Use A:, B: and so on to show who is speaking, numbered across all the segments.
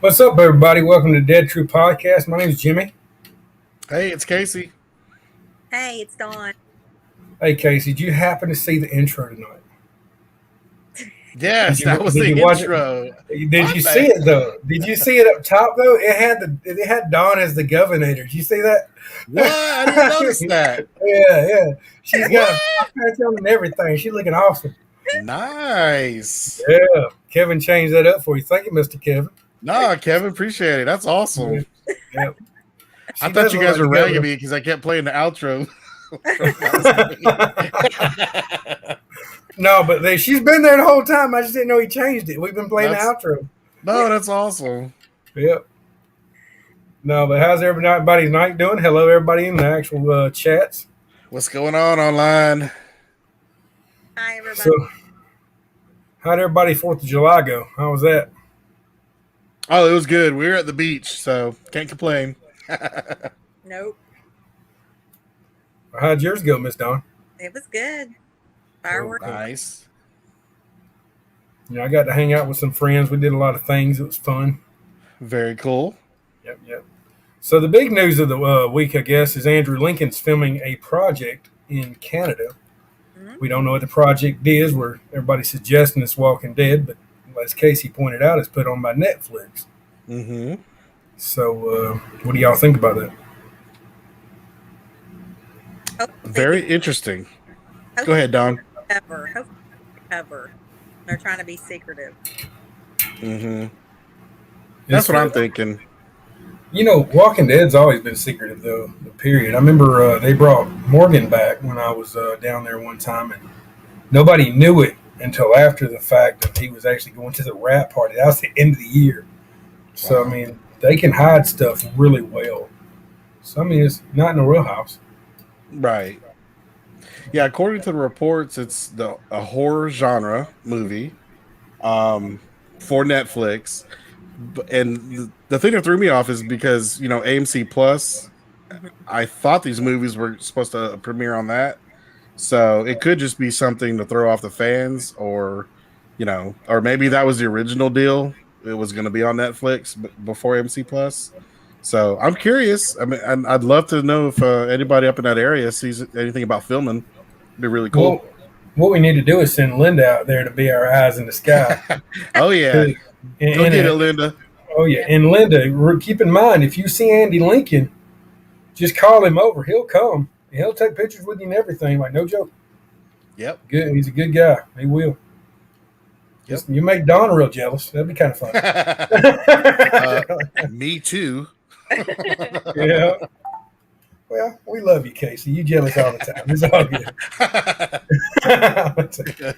A: What's up, everybody? Welcome to Dead True Podcast. My name is Jimmy.
B: Hey, it's Casey.
C: Hey, it's Dawn.
A: Hey, Casey, did you happen to see the intro tonight?
B: Yes, that was the intro.
A: Did you see it though? Did you see it up top though? It had Dawn as the governor. Did you see that?
B: What? I didn't notice that.
A: Yeah. She's got a patch on and everything. She's looking awesome.
B: Nice.
A: Yeah. Kevin changed that up for you. Thank you, Mr. Kevin.
B: No, Kevin, appreciate it. That's awesome.
A: Yeah.
B: I thought you guys were ragging me because I kept playing the outro.
A: No, but she's been there the whole time. I just didn't know he changed it. We've been playing the outro.
B: No, that's awesome.
A: Yep. No, but how's everybody's night doing? Hello, everybody in the actual chats.
B: What's going on online?
C: Hi, everybody.
A: So, how'd everybody 4th of July go? How was that?
B: Oh, it was good. We were at the beach, so can't complain.
C: Nope.
A: How'd yours go, Miss Dawn?
C: It was good. Fireworks.
B: Nice.
A: Yeah, I got to hang out with some friends. We did a lot of things. It was fun.
B: Very cool.
A: Yep. So the big news of the week, I guess, is Andrew Lincoln's filming a project in Canada. Mm-hmm. We don't know what the project is. Where everybody's suggesting it's Walking Dead, but as Casey pointed out, it's put on by Netflix.
B: Mm-hmm.
A: So what do y'all think about that?
B: Very interesting. Go ahead, Don.
C: Ever. They're trying to be secretive.
B: Mm-hmm. That's what I'm thinking.
A: You know, Walking Dead's always been secretive, though, period. I remember they brought Morgan back when I was down there one time, and nobody knew it until after the fact that he was actually going to the wrap party. That was the end of the year. So, wow. I mean, they can hide stuff really well. So, I mean, it's not in a real house.
B: Right. Yeah, according to the reports, it's a horror genre movie for Netflix. And the thing that threw me off is because, you know, AMC Plus, I thought these movies were supposed to premiere on that. So it could just be something to throw off the fans, or, you know, or maybe that was the original deal. It was going to be on Netflix before AMC Plus. So I'm curious. I mean, I'd love to know if anybody up in that area sees anything about filming. It'd be really cool.
A: Well, what we need to do is send Linda out there to be our eyes in the sky.
B: Oh, yeah. Go get it, Linda.
A: Oh, yeah. And Linda, keep in mind, if you see Andy Lincoln, just call him over. He'll come. He'll take pictures with you and everything. Like, no joke.
B: Yep.
A: Good. He's a good guy. He will.
B: Yep.
A: You make Dawn real jealous. That'd be kind of fun.
B: Me too.
A: Yeah. Well, we love you, Casey. You jealous all the time. It's all good.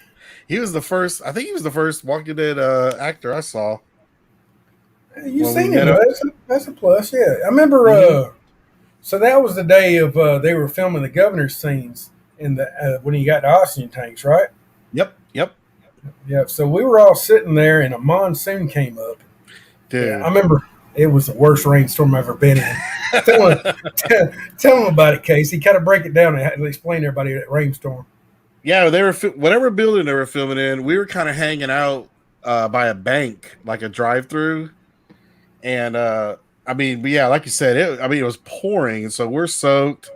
B: He was the first. I think he was the first Walking Dead actor I saw.
A: You've seen him. That's a plus. Yeah, I remember. So that was the day of they were filming the governor's scenes in the when he got the oxygen tanks, right?
B: Yep.
A: Yeah. So we were all sitting there, and a monsoon came up.
B: Dude,
A: yeah, I remember it was the worst rainstorm I've ever been in. Tell them about it, Casey. Kind of break it down and explain to everybody that rainstorm.
B: Yeah, they were whatever building they were filming in. We were kind of hanging out by a bank, like a drive-through, and I mean, but yeah, like you said, it was pouring, so we're soaked,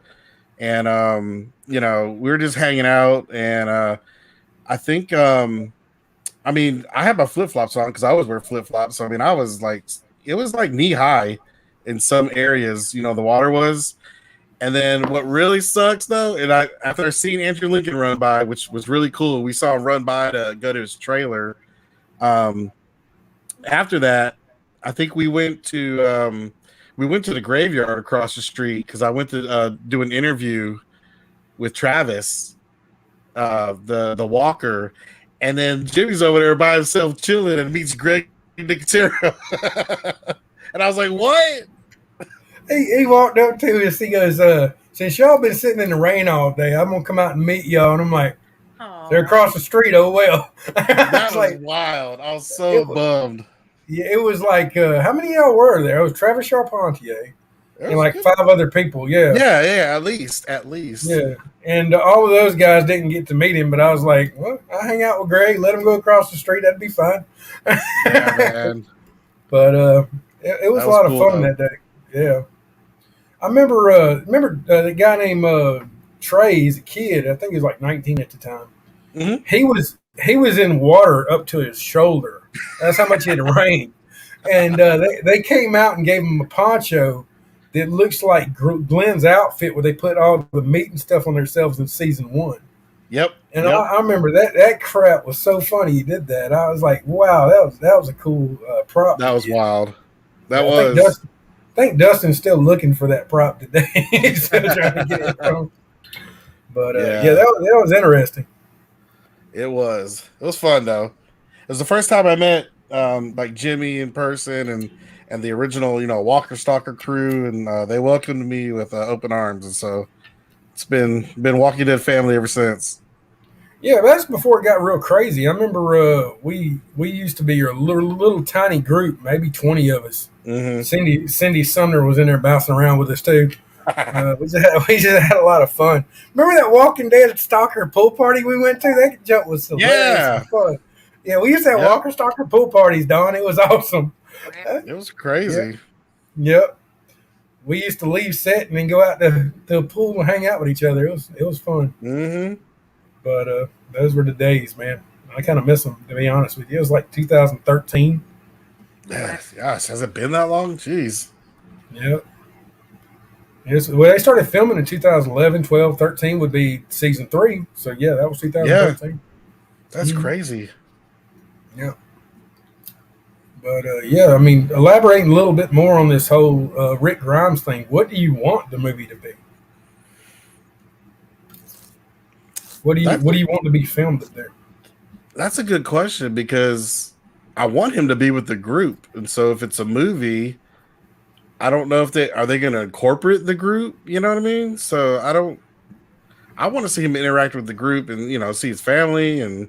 B: and you know, we were just hanging out, and I think, I mean, I had my flip-flops on because I always wear flip-flops, so I mean, it was like knee-high in some areas, you know, the water was. And then what really sucks, though, and after seeing Andrew Lincoln run by, which was really cool, we saw him run by to go to his trailer. After that, I think we went to the graveyard across the street because I went to do an interview with Travis, the walker, and then Jimmy's over there by himself chilling and meets Greg Nicotero. And I was like, what?
A: He walked up to us. He goes, since y'all been sitting in the rain all day, I'm gonna come out and meet y'all. And I'm like, they're
C: Oh,
A: across the street. Oh well. I
B: That
A: was
B: was
A: like,
B: wild. I was
A: it
B: so
A: was,
B: bummed.
A: yeah, it was like, how many of y'all were there? It was Travis Charpentier
B: It
A: and
B: was
A: like
B: good.
A: 5 other people. Yeah,
B: Yeah, at least.
A: yeah. And all of those guys didn't get to meet him, but I was like, well, I hang out with Greg. Let him go across the street. That'd be fine.
B: Yeah, man.
A: But it was
B: That
A: a
B: was
A: lot of
B: cool
A: fun
B: though.
A: that day. Yeah. I remember the guy named Trey. He's a kid. I think he was like 19 at the time.
B: Mhm.
A: He was in water up to his shoulder. That's how much it had rained. And they came out and gave him a poncho that looks like Glenn's outfit, where they put all the meat and stuff on themselves in season 1.
B: Yep.
A: And
B: Yep.
A: I remember that crap was so funny. He did that. I was like, wow, that was a cool prop.
B: That was wild. That
A: I think
B: was.
A: Dustin's still looking for that prop today. He's still trying to get it from. But yeah,
B: Yeah,
A: that was interesting.
B: it was. It was fun though. It was the first time I met like Jimmy in person and the original, Walker Stalker crew, and they welcomed me with open arms, and so it's been Walking Dead family ever since.
A: Yeah, that's before it got real crazy. I remember we used to be a little tiny group, maybe 20 of us.
B: Hmm.
A: Cindy Sumner was in there bouncing around with us too. We just had a lot of fun. Remember that Walking Dead Stalker pool party we went to? That jump was hilarious
B: Yeah.
A: and fun. Yeah, we used to have
B: Yep.
A: Walker Stalker pool parties, Don. It was awesome.
B: It was crazy.
A: Yep. We used to leave set and then go out to the pool and hang out with each other. It was fun.
B: Hmm.
A: But those were the days, man. I kind of miss them, to be honest with you. It was like 2013.
B: Yes, has it been that long? Jeez.
A: Yep. Yes. Well, they started filming in 2011, 12, 13 would be season 3. So, yeah, that was 2013.
B: That's
A: Mhm.
B: crazy.
A: Yeah. But, yeah, I mean, elaborating a little bit more on this whole Rick Grimes thing. What do you want the movie to be? What do you want to be filmed up there?
B: That's a good question because I want him to be with the group, and so if it's a movie, I don't know if they going to incorporate the group. You know what I mean? So I want to see him interact with the group and see his family, and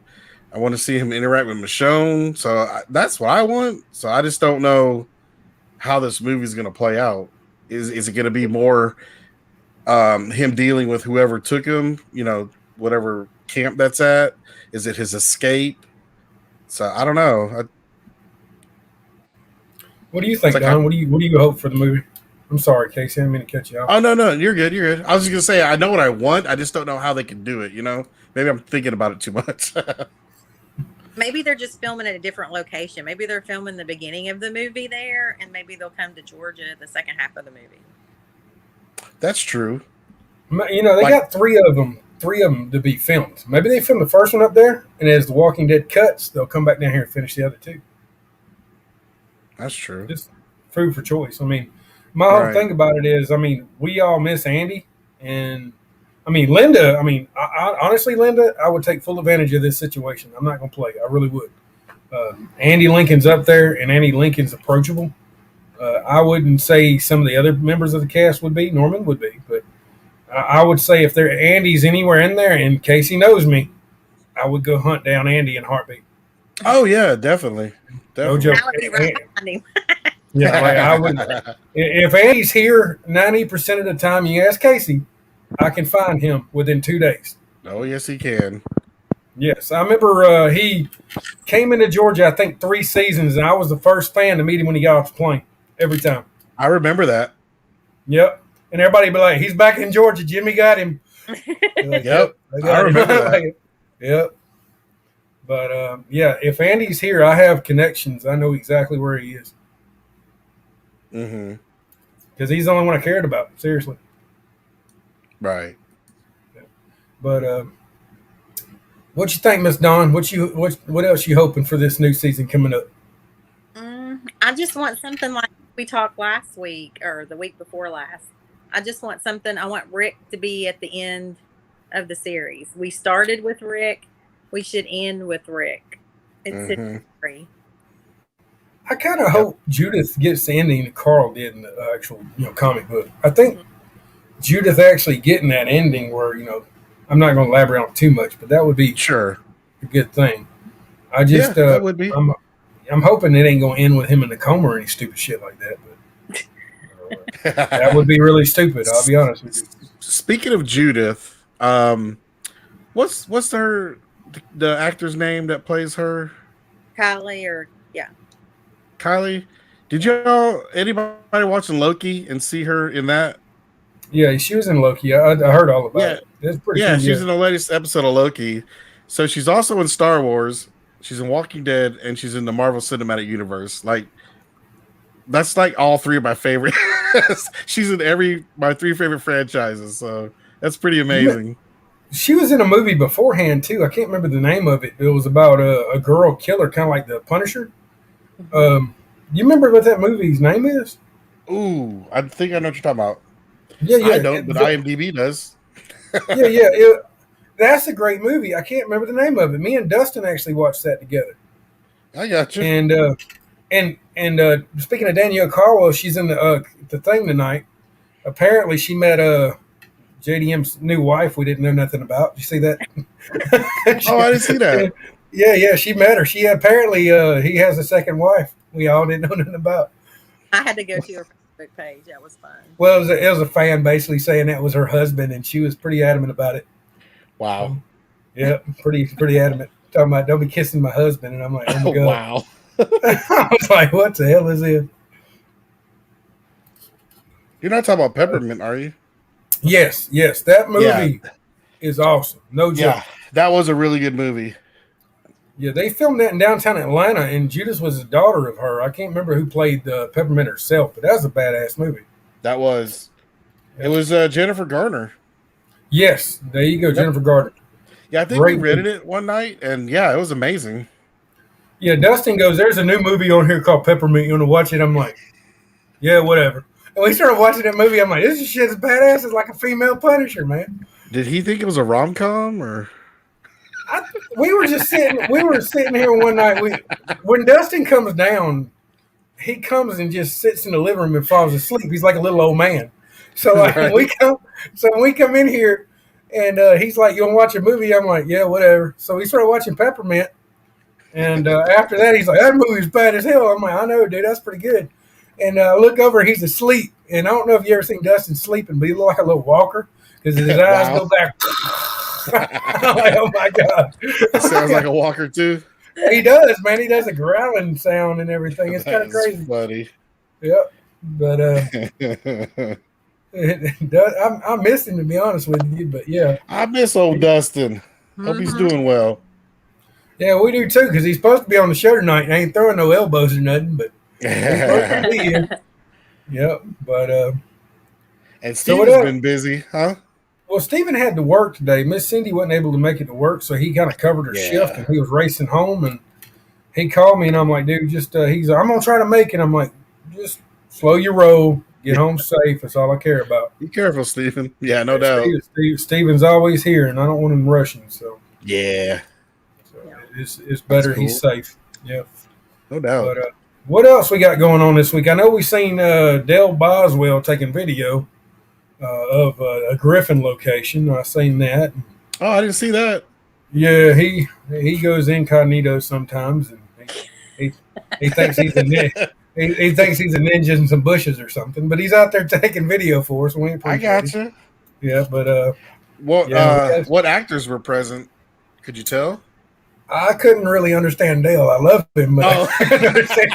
B: I want to see him interact with Michonne. So that's what I want. So I just don't know how this movie is going to play out. Is it going to be more him dealing with whoever took him? Whatever camp that's at. Is it his escape? So I don't know.
A: What do you think,
B: It's like
A: Don? What do you hope for the movie? I'm sorry, Casey. I didn't mean to cut you off.
B: Oh no, you're good. You're good. I was just gonna say I know what I want. I just don't know how they can do it. Maybe I'm thinking about it too much.
C: maybe they're just filming at a different location. Maybe they're filming the beginning of the movie there, and maybe they'll come to Georgia the second half of the movie.
B: That's true.
A: They got three of them to be filmed. Maybe they film the first one up there, and as The Walking Dead cuts, they'll come back down here and finish the other 2.
B: That's true.
A: Just food for choice. I mean, my whole
B: Right.
A: thing about it is, I mean, we all miss Andy, and I mean Linda. I mean, I honestly, Linda, I would take full advantage of this situation. I'm not going to play. I really would. Andy Lincoln's up there, and Andy Lincoln's approachable. I wouldn't say some of the other members of the cast would be. Norman would be, but I would say if Andy's anywhere in there, and Casey knows me, I would go hunt down Andy in a heartbeat.
B: Oh yeah, definitely.
A: No
B: Definitely.
A: joke.
C: I would be right behind him.
A: Yeah, like I would. If Andy's here 90% of the time, you ask Casey, I can find him within 2 days.
B: Oh yes, he can.
A: Yes, I remember he came into Georgia, I think 3 seasons, and I was the first fan to meet him when he got off the plane every time.
B: I remember that.
A: Yep. And everybody be like, he's back in Georgia. Jimmy got him. Like,
B: Yep. I remember that.
A: Like, yep. But, yeah, if Andy's here, I have connections. I know exactly where he is.
B: Mm-hmm.
A: Because he's the only one I cared about. Seriously.
B: Right.
A: But what you think, Miss Dawn? What else you hoping for this new season coming up?
C: I just want something like we talked last week or the week before last. I just want something. I want Rick to be at the end of the series. We started with Rick. We should end with Rick. It's
B: Mhm.
C: free.
A: I kind of hope Judith gets the ending that Carl did in the actual, comic book. I think Judith actually getting that ending where, I'm not going to elaborate on it too much, but that would be
B: Sure.
A: a good thing. I just,
B: that would be.
A: I'm hoping it ain't going to end with him in the coma or any stupid shit like that. But that would be really stupid. I'll be honest with you.
B: Speaking of Judith, what's the actor's name that plays her? Kylie. Did anybody watching Loki and see her in that?
A: Yeah, she was in Loki. I heard all about it. It's pretty cool,
B: she's in the latest episode of Loki. So she's also in Star Wars. She's in Walking Dead, and she's in the Marvel Cinematic Universe. Like, that's like all three of my favorite. She's in my three favorite franchises. So that's pretty amazing.
A: She was in a movie beforehand too. I can't remember the name of it. It was about a girl killer, kind of like the Punisher. You remember what that movie's name is?
B: Ooh, I think I know what you're talking about.
A: Yeah.
B: I don't, but IMDb does.
A: Yeah. That's a great movie. I can't remember the name of it. Me and Dustin actually watched that together.
B: I got you.
A: And speaking of Danielle Carwell, she's in the thing tonight. Apparently, she met JDM's new wife. We didn't know nothing about. Did you see that?
B: Oh, I didn't see that.
A: Yeah. She met her. She apparently he has a second wife. We all didn't know nothing about.
C: I had to go to her Facebook page. That was fun.
A: Well, it was a fan basically saying that was her husband, and she was pretty adamant about it.
B: Wow.
A: Yeah, pretty adamant. Talking about, don't be kissing my husband, and I'm like, oh my god.
B: Wow.
A: I was like, what the hell is this?
B: You're not talking about Peppermint, are you?
A: Yes. That movie is awesome. No joke.
B: Yeah, that was a really good movie.
A: Yeah, they filmed that in downtown Atlanta, and Judith was the daughter of her. I can't remember who played Peppermint herself, but that was a badass movie.
B: That was. It was Jennifer Garner.
A: Yes, there you go, Jennifer Garner.
B: Yeah, I think we rented it one night, and it was amazing.
A: Yeah, Dustin goes, there's a new movie on here called Peppermint. You want to watch it? I'm like, yeah, whatever. And we started watching that movie. I'm like, this shit's badass. It's like a female Punisher, man.
B: Did he think it was a rom-com or?
A: We were sitting here one night. When Dustin comes down, he comes and just sits in the living room and falls asleep. He's like a little old man. So when we come in here, and he's like, "You want to watch a movie?" I'm like, "Yeah, whatever." So we started watching Peppermint, and after that, he's like, "That movie's bad as hell." I'm like, "I know, dude. That's pretty good." And I look over, he's asleep. And I don't know if you ever seen Dustin sleeping, but he looked like a little walker because his eyes go back. I'm like, oh my god!
B: It sounds like a walker too.
A: He does, man. He does a growling sound and everything. It's kind of crazy.
B: Funny.
A: Yep. But I miss him, to be honest with you. But yeah,
B: I miss old Dustin. Hope he's doing well.
A: Yeah, we do too, because he's supposed to be on the show tonight and ain't throwing no elbows or nothing. But he's supposed to be here. Yep. But
B: and Steven's been busy, huh?
A: Well, Steven had to work today. Miss Cindy wasn't able to make it to work, so he kind of covered her shift, and he was racing home. And he called me, and I'm like, dude, just he's like, I'm gonna try to make it. I'm like, just slow your roll, get home safe. That's all I care about.
B: Be careful, Steven. Yeah, no doubt.
A: Steven's always here, and I don't want him rushing. So it's better he's safe. Yep,
B: no doubt.
A: But what else we got going on this week? I know we seen Dale Boswell taking video of a Griffin location. I seen that.
B: Oh, I didn't see that.
A: Yeah, he goes incognito sometimes, and he thinks he's a ninja. He thinks he's a ninja in some bushes or something. But he's out there taking video for us. We
B: I got you.
A: Yeah, but
B: what actors were present? Could you tell?
A: I couldn't really understand Dale. I love him, but I couldn't understand.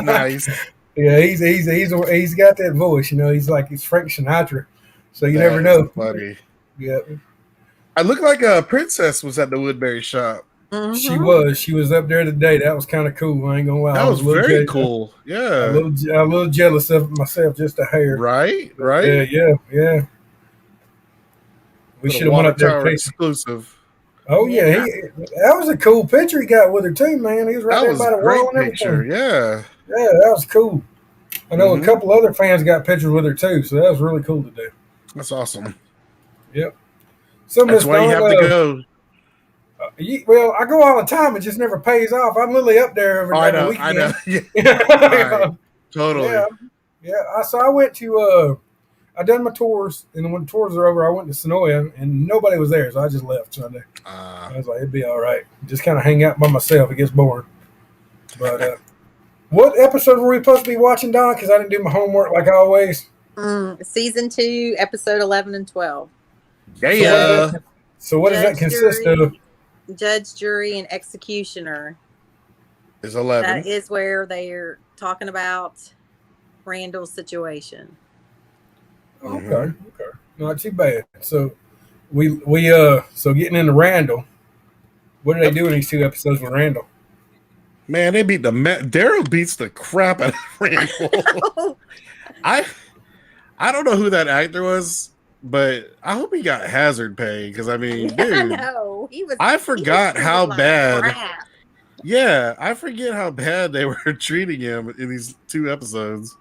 B: Nice.
A: Yeah, he's got that voice, he's Frank Sinatra, so you never know.
B: Funny.
A: Yeah,
B: I look like a princess was at the Woodbury shop.
C: Mm-hmm.
A: She was up there today. That was kind of cool. I ain't gonna lie.
B: That was very cool. Yeah,
A: a little jealous of it myself, just a hair.
B: Right.
A: Yeah. We should have went up there.
B: Exclusive.
A: Oh yeah, that was a cool picture he got with her too, man. He was right there by the wall and everything.
B: Yeah,
A: that was cool. I know a couple other fans got pictures with her too, so that was really cool to do.
B: That's awesome.
A: Yep. So
B: that's why you have to go.
A: Well, I go all the time. It just never pays off. I'm literally up there every
B: I
A: every
B: know,
A: weekend.
B: I know. Yeah, right. Totally.
A: Yeah, yeah. So I went to. I done my tours, and when the tours are over, I went to Sonoya, and nobody was there, so I just left Sunday. I was like, it'd be all right. Just kind of hang out by myself. It gets boring. But what episode were we supposed to be watching, Don? Because I didn't do my homework like always.
C: Season 2, episode 11 and 12.
B: Yeah.
A: So what does that consist of?
C: Judge, jury, and executioner.
B: Is 11.
C: That is where they're talking about Randall's situation.
A: Okay. Not too bad. So we so getting into Randall. What do they do in these 2 episodes with Randall?
B: Man, they beat Daryl beats the crap out of Randall. I don't know who that actor was, but I hope he got hazard pay because I mean, dude,
C: I know he was.
B: I forgot how
C: like
B: bad.
C: crap.
B: Yeah, I forget how bad they were treating him in these 2 episodes.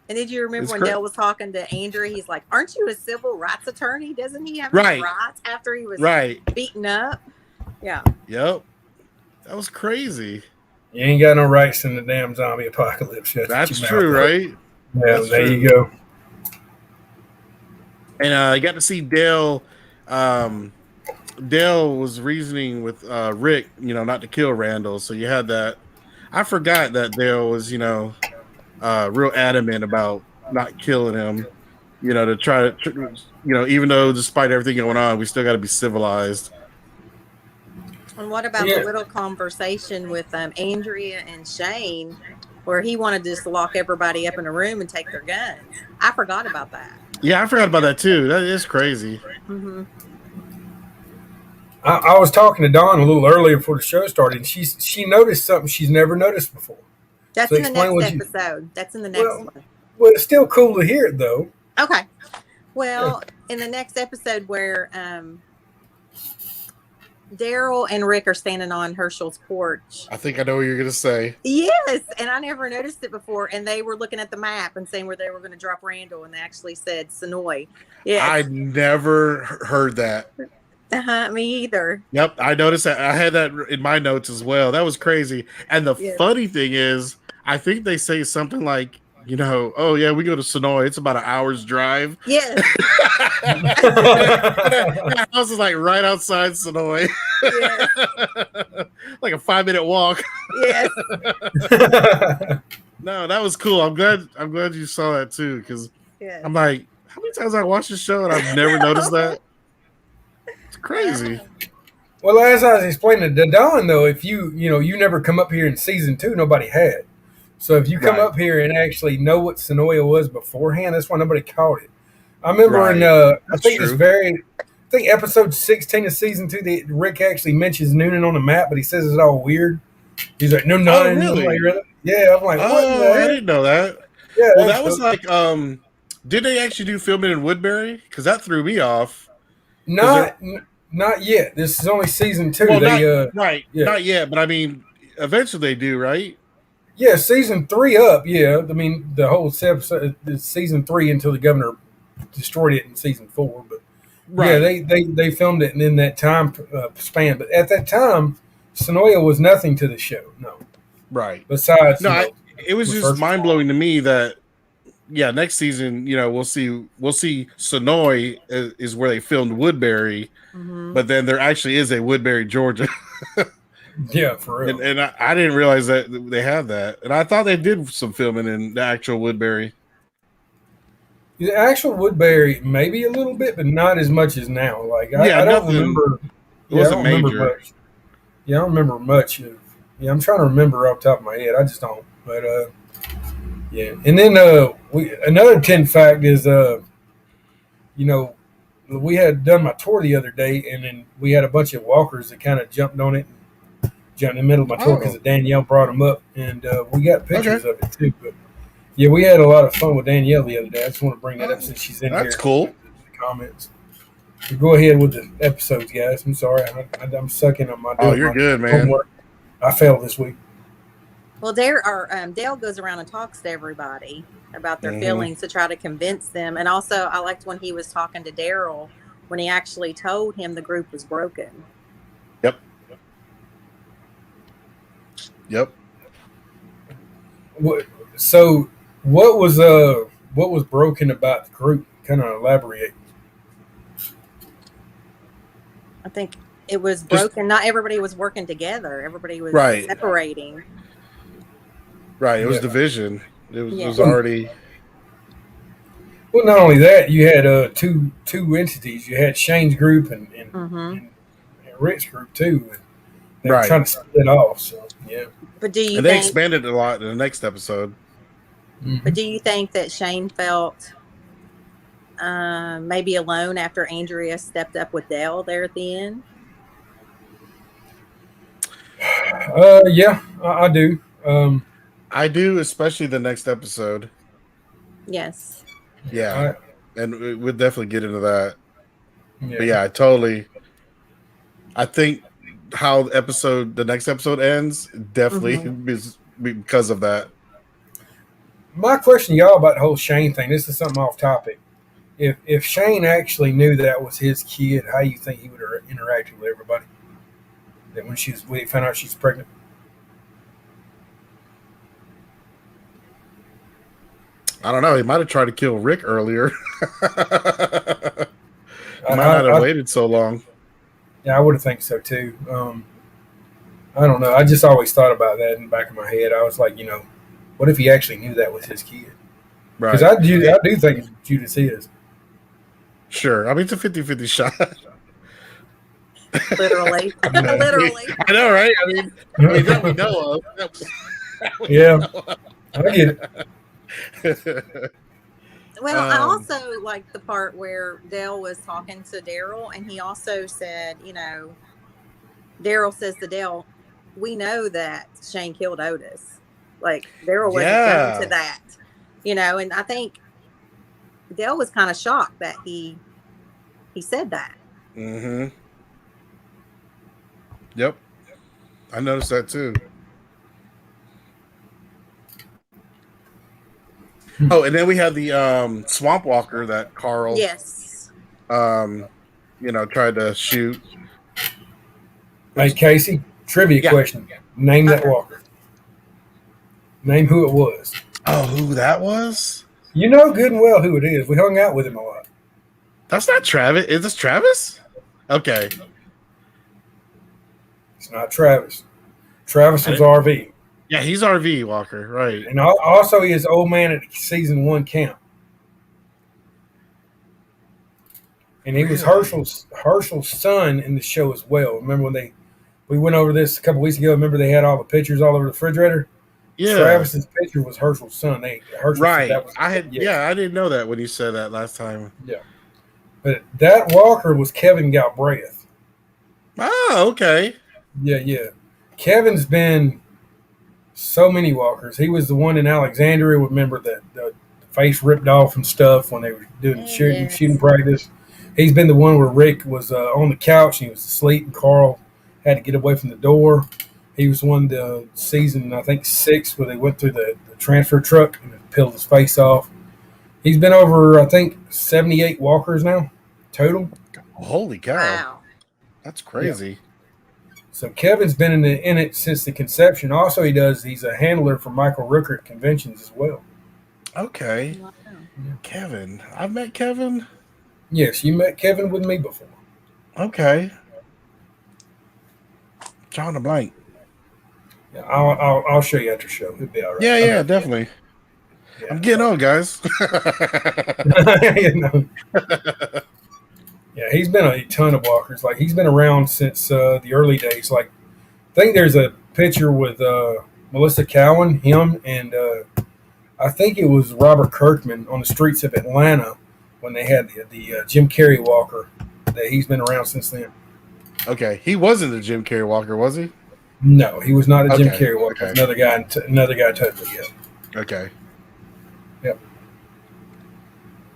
C: And did you remember
B: It's
C: when
B: cra-
C: Dale was talking to Andrew? He's like, "Aren't you a civil rights attorney? Doesn't he have
B: Right.
C: rights after he was
B: Right.
C: beaten up?" Yeah.
B: Yep. That was crazy.
A: You ain't got no rights in the damn zombie apocalypse.
B: That's true, right?
A: Yeah,
B: That's
A: there
B: true.
A: you go.
B: And I got to see Dale. Dale was reasoning with Rick, not to kill Randall. So you had that. I forgot that Dale was, real adamant about not killing him. To try to, even though despite everything going on, we still got to be civilized.
C: And what about the little conversation with Andrea and Shane, where he wanted to just lock everybody up in a room and take their guns? I forgot about that.
B: Yeah, I forgot about that too. That is crazy.
C: Mm-hmm.
A: I was talking to Dawn a little earlier before the show started, and she noticed something she's never noticed before.
C: That's
A: So
C: in the
A: explain
C: next
A: what
C: episode. That's in the next one.
A: Well, it's still cool to hear it though.
C: Okay. Well, in the next episode where Daryl and Rick are standing on Herschel's porch.
B: I think I know what you're gonna say.
C: Yes, and I never noticed it before. And they were looking at the map and saying where they were going to drop Randall, and they actually said Sonoy. Yeah,
B: I never heard that.
C: me either.
B: Yep, I noticed that. I had that in my notes as well. That was crazy. And the
C: Yeah.
B: funny thing is, I think they say something like, oh yeah, we go to Sonoy. It's about an hour's drive.
C: Yes.
B: That house is like right outside Sonoy.
C: Yes.
B: Like a 5-minute walk.
C: Yes.
B: No, that was cool. I'm glad you saw that too, because
C: Yes.
B: I'm like, how many times I watched this show and I've never noticed that? It's crazy.
A: Well, as I was explaining to Don, though, if you never come up here in season 2, nobody had. So if you come
B: Right.
A: up here and actually know what Sonoya was beforehand, that's why nobody caught it. I remember
B: Right.
A: in I
B: That's
A: think
B: true.
A: I think episode 16 of season 2, Rick actually mentions Noonan on the map, but he says it's all weird. He's like, no, none.
B: really?
A: I'm like, really? Yeah, I'm like, what in the
B: Oh, I
A: heck?
B: didn't know that.
A: Yeah,
B: Well,
A: that's
B: that was
A: cool.
B: like, did they actually do filming in Woodbury? Because that threw me off.
A: not yet. This is only season 2.
B: Well,
A: They
B: right,
A: yeah.
B: not yet, but I mean, eventually they do, right?
A: yeah, season 3 up. Yeah, I mean the whole episode is season 3 until the governor destroyed it in season 4. But
B: Right.
A: yeah, they filmed it in that time span. But at that time, Sonoya was nothing to the show. No,
B: Right.
A: besides
B: No, it was
A: the
B: just
A: first
B: mind blowing to me that next season, we'll see Sonoy is where they filmed Woodbury,
C: Mhm.
B: but then there actually is a Woodbury, Georgia,
A: yeah, for real.
B: and I didn't realize that they have that, and I thought they did some filming in the actual Woodbury.
A: The actual Woodbury, maybe a little bit, but not as much as now. Like I don't
B: nothing-
A: remember.
B: It wasn't
A: I don't remember
B: major.
A: much. Yeah, I don't remember much of. Yeah, I'm trying to remember off the top of my head. I just don't. But yeah. And then another 10 fact is we had done my tour the other day, and then we had a bunch of walkers that kind of jumped on it, and jumped in the middle of my tour because Danielle brought them up, and we got pictures of it too. But yeah, we had a lot of fun with Danielle the other day. I just want to bring that up since she's in here.
B: That's cool.
A: In the comments. So go ahead with the episodes, guys. I'm sorry, I'm sucking on my.
B: Oh, you're good, man.
A: Homework. I failed this week.
C: Well, Dale goes around and talks to everybody about their
B: Mhm.
C: feelings to try to convince them. And also, I liked when he was talking to Daryl when he actually told him the group was broken.
B: Yep. Yep.
A: So what was broken about the group? Kind of elaborate.
C: I think it was
B: Just-
C: broken. Not everybody was working together. Everybody was
B: Right.
C: separating.
B: Right. It was
A: Yeah.
B: division. It was,
C: Yeah.
B: it was already.
A: Well, not only that, you had two entities. You had Shane's group and
C: Hmm.
A: Rick's group too. And they were
B: Right.
A: trying to split off. So yeah.
C: But do you
B: And they
C: think?
B: expanded a lot in the next episode.
C: But do you think that Shane felt maybe alone after Andrea stepped up with Dale there at the end?
A: Yeah, I do.
B: I do, especially the next episode.
C: Yes.
B: Yeah. And we'll definitely get into that.
A: Yeah.
B: But yeah, I think how the next episode ends definitely is because of that.
A: My question to y'all about the whole Shane thing. This is something off topic. If Shane actually knew that was his kid, how you think he would have interacted with everybody? That when he found out she's pregnant.
B: I don't know. He might have tried to kill Rick earlier. He might
A: I-
B: not have
A: I-
B: waited so long.
A: Yeah, I would have think so too. I don't know. I just always thought about that in the back of my head. I was like, what if he actually knew that was his kid?
B: Right.
A: Because I do think Judas is.
B: Sure. I mean, it's a 50-50 shot.
C: Literally. Literally.
B: I know, right? I mean that we know of.
A: Yeah, I get it.
C: Well, I
B: Um,
C: also like the part where Dale was talking to Daryl, and he also said, Daryl says to Dale, "We know that Shane killed Otis." Like Daryl wasn't
B: Yeah.
C: known to that, and I think Dale was kind of shocked that he said that.
B: Mm-hmm. Yep. I noticed that too. Oh, and then we had the Swamp Walker that Carl
C: Yes.
B: tried to shoot.
A: Hey, Casey, trivia
B: Yeah.
A: question. Name that walker. Name who it was.
B: Oh, who that was?
A: You know good and well who it is. We hung out with him a lot.
B: That's not Travis. Is this Travis? Okay.
A: It's not Travis. Travis was RV.
B: Yeah, he's RV Walker, right.
A: And also he is old man at season 1 camp. And he was Herschel's son in the show as well. Remember when we went over this a couple weeks ago? Remember they had all the pictures all over the refrigerator?
B: Yeah.
A: Travis's picture was Herschel's son. Herschel said
B: Right.
A: that was,
B: I didn't know that when you said that last time.
A: But that Walker was Kevin Galbraith.
B: Oh, okay.
A: Yeah. Kevin's been so many Walkers. He was the one in Alexandria. Remember that the face ripped off and stuff when they were doing
C: Yes.
A: shooting practice. He's been the one where Rick was on the couch and he was asleep and Carl had to get away from the door. He was one the season, I think 6, where they went through the transfer truck and it peeled his face off. He's been over, I think, 78 Walkers now total.
B: Holy cow.
C: Wow.
B: That's crazy.
A: So Kevin's been in it since the conception. Also, he's a handler for Michael Rooker at conventions as well.
B: Okay.
C: Wow.
B: Kevin. I've met Kevin.
A: Yes, you met Kevin with me before.
B: Okay. John the Blank.
A: Yeah, I'll show you after the show. It'll be all right.
B: Yeah, definitely.
A: Yeah.
B: I'm getting old, guys.
A: You know. Yeah, he's been a ton of walkers. Like he's been around since the early days. Like I think there's a picture with Melissa Cowan, him, and I think it was Robert Kirkman on the streets of Atlanta when they had the Jim Carrey walker. That he's been around since then.
B: Okay. He wasn't a Jim Carrey Walker, was he?
A: No, he was not a Jim
B: Okay,
A: Carrey walker.
B: okay.
A: Another guy totally. Yeah.
B: Okay.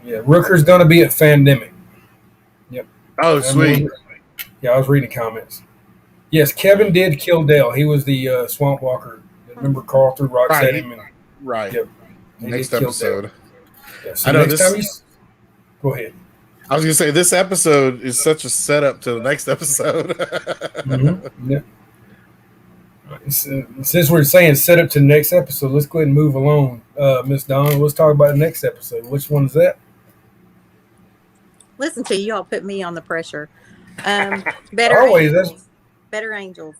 A: Yeah, Rooker's going to be at Fandemic.
B: Oh, sweet.
A: Yeah, I was reading comments. Yes, Kevin did kill Dale. He was the Swamp Walker. Remember Carl threw rocks
B: Right.
A: at him? And
B: Right.
A: Yep. he
B: Next
A: did kill
B: episode.
A: Dale. Yeah, so
B: I know
A: next
B: this-
A: time go ahead.
B: I was gonna say this episode is such a setup to the next episode.
A: Mhm. Yeah. Since we're saying set up to the next episode, let's go ahead and move along. Miss Dawn, let's talk about the next episode. Which one is that?
C: Listen to you all put me on the pressure. Better
A: Always.
C: angels. Better angels.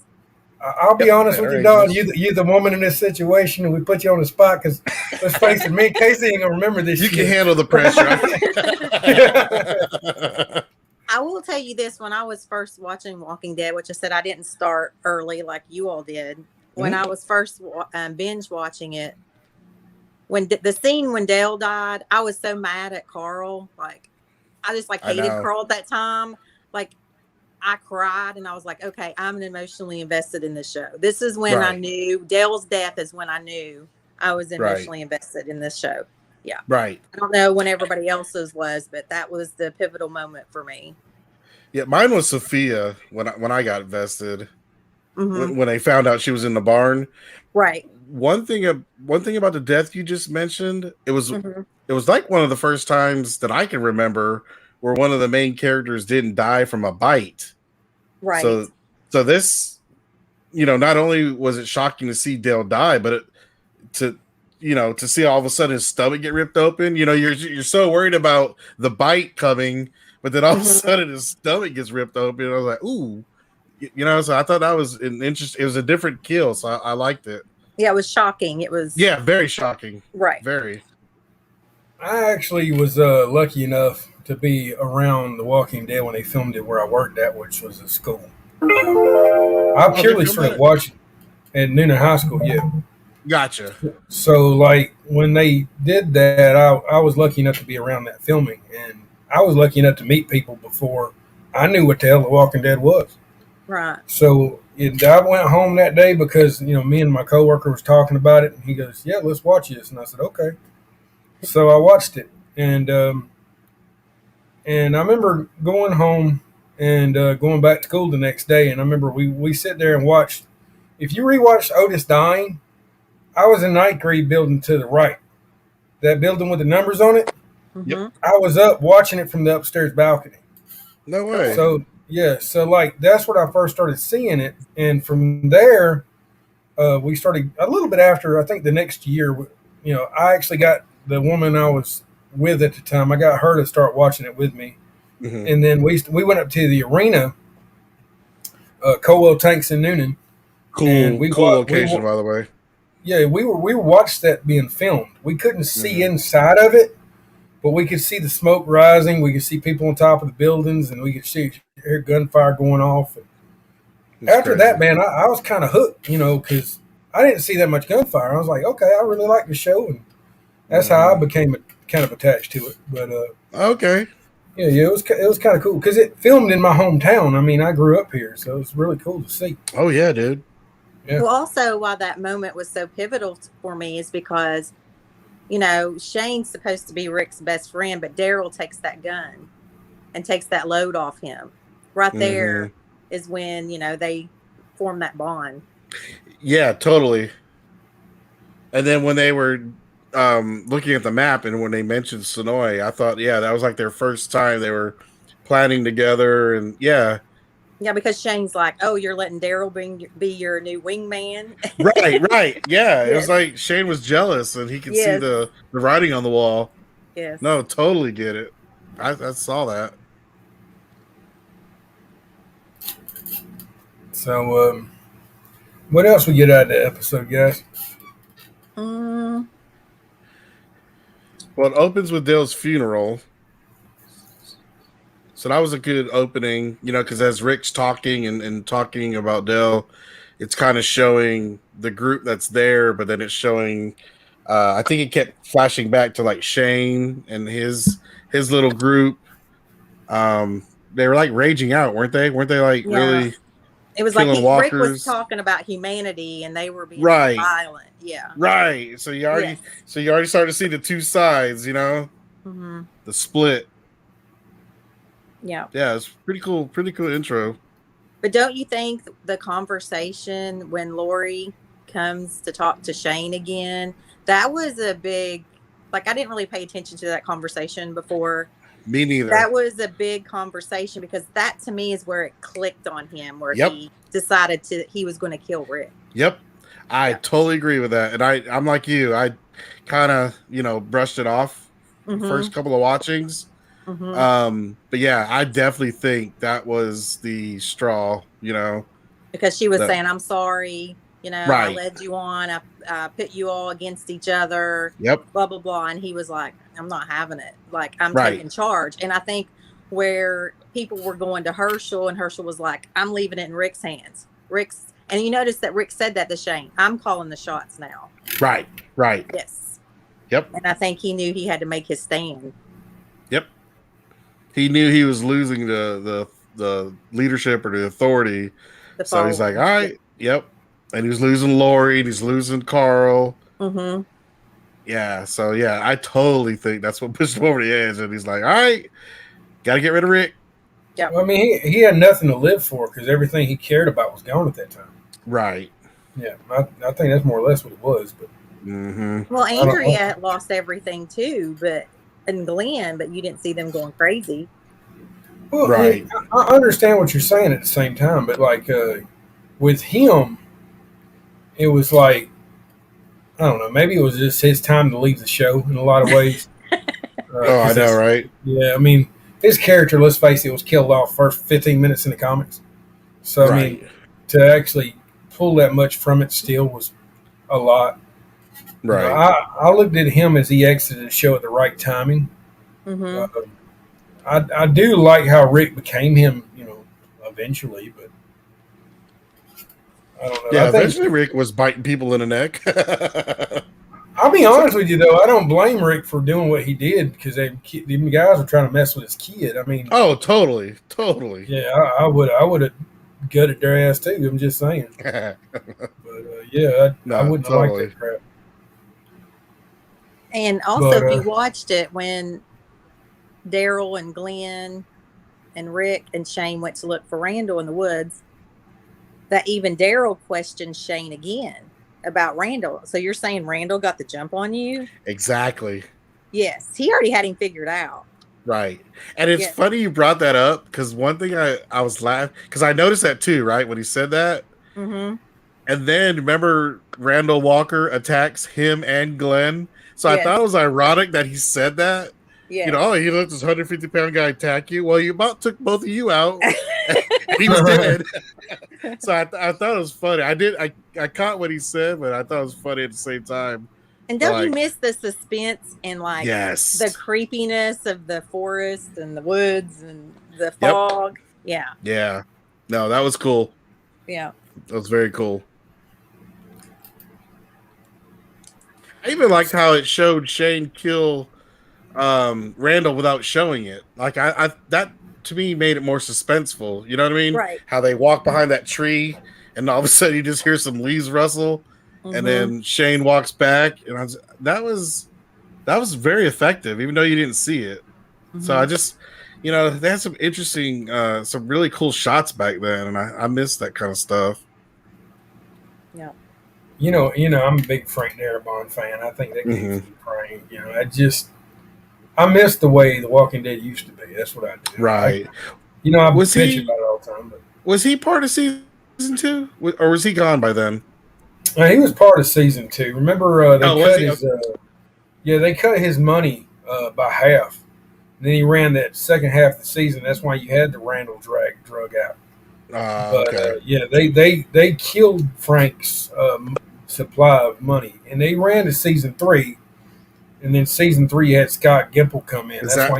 A: I'll be honest with you, Dawn.
B: Angels.
A: You're the woman in this situation, and we put you on the spot because let's face it, me and Casey ain't gonna remember this.
B: You
A: shit.
B: can handle the pressure.
C: I will tell you this: when I was first watching Walking Dead, which I said I didn't start early like you all did, when I was first binge watching it, when the scene when Dale died, I was so mad at Carl. Like, I just like hated Carl at that time. Like, I cried and I was like, okay, I'm emotionally invested in this show. This is when I knew Dale's death is when I knew I was emotionally invested in this show. Yeah.
B: Right.
C: I don't know when everybody else's was, but that was the pivotal moment for me.
B: Yeah, mine was Sophia when I got invested.
C: Mm-hmm.
B: When they found out she was in the barn.
C: Right.
B: One thing about the death you just mentioned, it was like one of the first times that I can remember where one of the main characters didn't die from a bite.
C: Right.
B: So this, not only was it shocking to see Dale die, but to see all of a sudden his stomach get ripped open. You're so worried about the bite coming, but then all of a sudden his stomach gets ripped open. I was like, ooh, so I thought that was an interesting. It was a different kill, so I liked it.
C: Yeah, it was shocking. It was
B: very shocking.
C: Right.
B: Very.
A: I actually was lucky enough to be around The Walking Dead when they filmed it where I worked at, which was a school. I purely started watching at Noonan High School, yeah.
B: Gotcha.
A: So, like, when they did that, I was lucky enough to be around that filming, and I was lucky enough to meet people before I knew what the hell The Walking Dead was.
C: Right.
A: So I went home that day because, me and my coworker was talking about it, and he goes, yeah, let's watch this. And I said, okay. So I watched it, and I remember going home and going back to school the next day, and I remember we sit there and watched. If you rewatch Otis dying, I was in ninth grade building to the right. That building with the numbers on it,
B: Yep.
A: I was up watching it from the upstairs balcony.
B: No way.
A: So, yeah, like that's when I first started seeing it. And from there, we started a little bit after, I think the next year, I actually got the woman I was with at the time, I got her to start watching it with me.
B: Mm-hmm.
A: And then we went up to the arena, Colwell Tanks in Noonan.
B: Cool location, by the way.
A: Yeah, we watched that being filmed. We couldn't see inside of it, but we could see the smoke rising. We could see people on top of the buildings, and we could hear gunfire going off. And after that, man, I was kind of hooked, because I didn't see that much gunfire. I was like, okay, I really like the show, and that's how I became kind of attached to it. But
B: okay,
A: yeah, it was kind of cool because it filmed in my hometown. I mean, I grew up here, so it's really cool to see.
B: Oh yeah, dude.
A: Yeah.
C: Well, also, why that moment was so pivotal for me is because, Shane's supposed to be Rick's best friend, but Daryl takes that gun and takes that load off him. Right there is when, they form that bond.
B: Yeah, totally. And then when they were looking at the map and when they mentioned Sonoy, I thought, yeah, that was like their first time they were planning together. And yeah.
C: Yeah, because Shane's like, oh, you're letting Daryl be your new wingman.
B: Right. Yeah. It was like Shane was jealous and he could see the writing on the wall.
C: Yes.
B: No, totally get it. I saw that.
A: So, what else we get out of the episode, guys?
B: Well, it opens with Dale's funeral. So that was a good opening, because as Rick's talking and talking about Dale, it's kind of showing the group that's there, but then it's showing, I think it kept flashing back to like Shane and his little group. They were like raging out, weren't they? Weren't they like really?
C: It was like Rick was talking about humanity and they were being violent. Yeah.
B: Right. So you already started to see the two sides, the split.
C: Yeah.
B: Yeah, it's pretty cool intro.
C: But don't you think the conversation when Lori comes to talk to Shane again, that was a big, like, I didn't really pay attention to that conversation before.
B: Me neither.
C: That was a big conversation because that to me is where it clicked on him, where
B: Yep.
C: he decided he was going to kill Rick.
B: Yep. I
C: Yeah.
B: totally agree with that. And I'm like you. I kind of, brushed it off first couple of watchings. But yeah, I definitely think that was the straw,
C: because she was saying, I'm sorry, I
B: Right.
C: led you on, I put you all against each other,
B: Yep.
C: blah blah blah, and he was like, I'm not having it, like I'm
B: Right.
C: taking charge. And I think where people were going to Herschel, and Herschel was like, I'm leaving it in Rick's hands. And you notice that Rick said that to Shane, I'm calling the shots now.
B: Right.
C: Yes.
B: Yep.
C: And I think he knew he had to make his stand.
B: Yep. He knew he was losing the leadership or the authority. So he's like, all right, yep. And he was losing Lori, and he's losing Carl. Yeah, so yeah, I totally think that's what pushed him over the edge. And he's like, all right, got to get rid of Rick.
C: Yeah.
A: Well, I mean, he had nothing to live for because everything he cared about was gone at that time.
B: Right.
A: Yeah, I think that's more or less what it was. But
C: Well, Andrea lost everything too, and Glenn, but you didn't see them going crazy.
A: Well,
B: right.
A: I understand what you're saying at the same time, but like with him, it was like, I don't know, maybe it was just his time to leave the show in a lot of ways.
B: I know, right?
A: Yeah, I mean, his character, let's face it, was killed off first 15 minutes in the comics. So, I mean, to actually pull that much from it still was a lot.
B: Right.
A: I looked at him as he exited the show at the right timing. I do like how Rick became him, eventually, but I don't know.
B: Yeah,
A: I think,
B: eventually Rick was biting people in the neck.
A: I'll be honest with you, though. I don't blame Rick for doing what he did because them guys were trying to mess with his kid. I mean,
B: oh, totally.
A: Yeah, I would have gutted their ass too. I'm just saying. But yeah, I wouldn't like that crap.
C: And also, if you watched it when Daryl and Glenn and Rick and Shane went to look for Randall in the woods, that even Daryl questioned Shane again about Randall. So you're saying Randall got the jump on you?
B: Exactly.
C: Yes, he already had him figured out.
B: Right. And it's funny you brought that up because one thing I was laughing because I noticed that too, right? When he said that. And then remember Randall Walker attacks him and Glenn. So I thought it was ironic that he said that. Yeah. He let this 150-pound guy attack you. Well, you about took both of you out. He was dead. So I thought it was funny. I caught what he said, but I thought it was funny at the same time.
C: And don't you miss the suspense and
B: the
C: creepiness of the forest and the woods and the fog? Yep.
B: Yeah. No, that was cool.
C: Yeah.
B: That was very cool. I even liked how it showed Shane kill Randall without showing it. Like I that to me made it more suspenseful. You know what I mean?
C: Right.
B: How they walk behind that tree and all of a sudden you just hear some leaves rustle. And then Shane walks back, and that was very effective, even though you didn't see it. So I just, they had some interesting, some really cool shots back then, and I missed that kind of stuff.
C: Yeah.
A: I'm a big Frank Darabont fan. I think that game's Frank. I miss the way The Walking Dead used to be. That's what I do.
B: Right.
A: I bitch about it all the time. But
B: was he part of season 2, or was he gone by then?
A: He was part of season 2. Remember, they cut his money by half. And then he ran that second half of the season. That's why you had the Randall drug out. They killed Frank's supply of money, and they ran to season 3. And then season 3, you had Scott Gimple come in. That's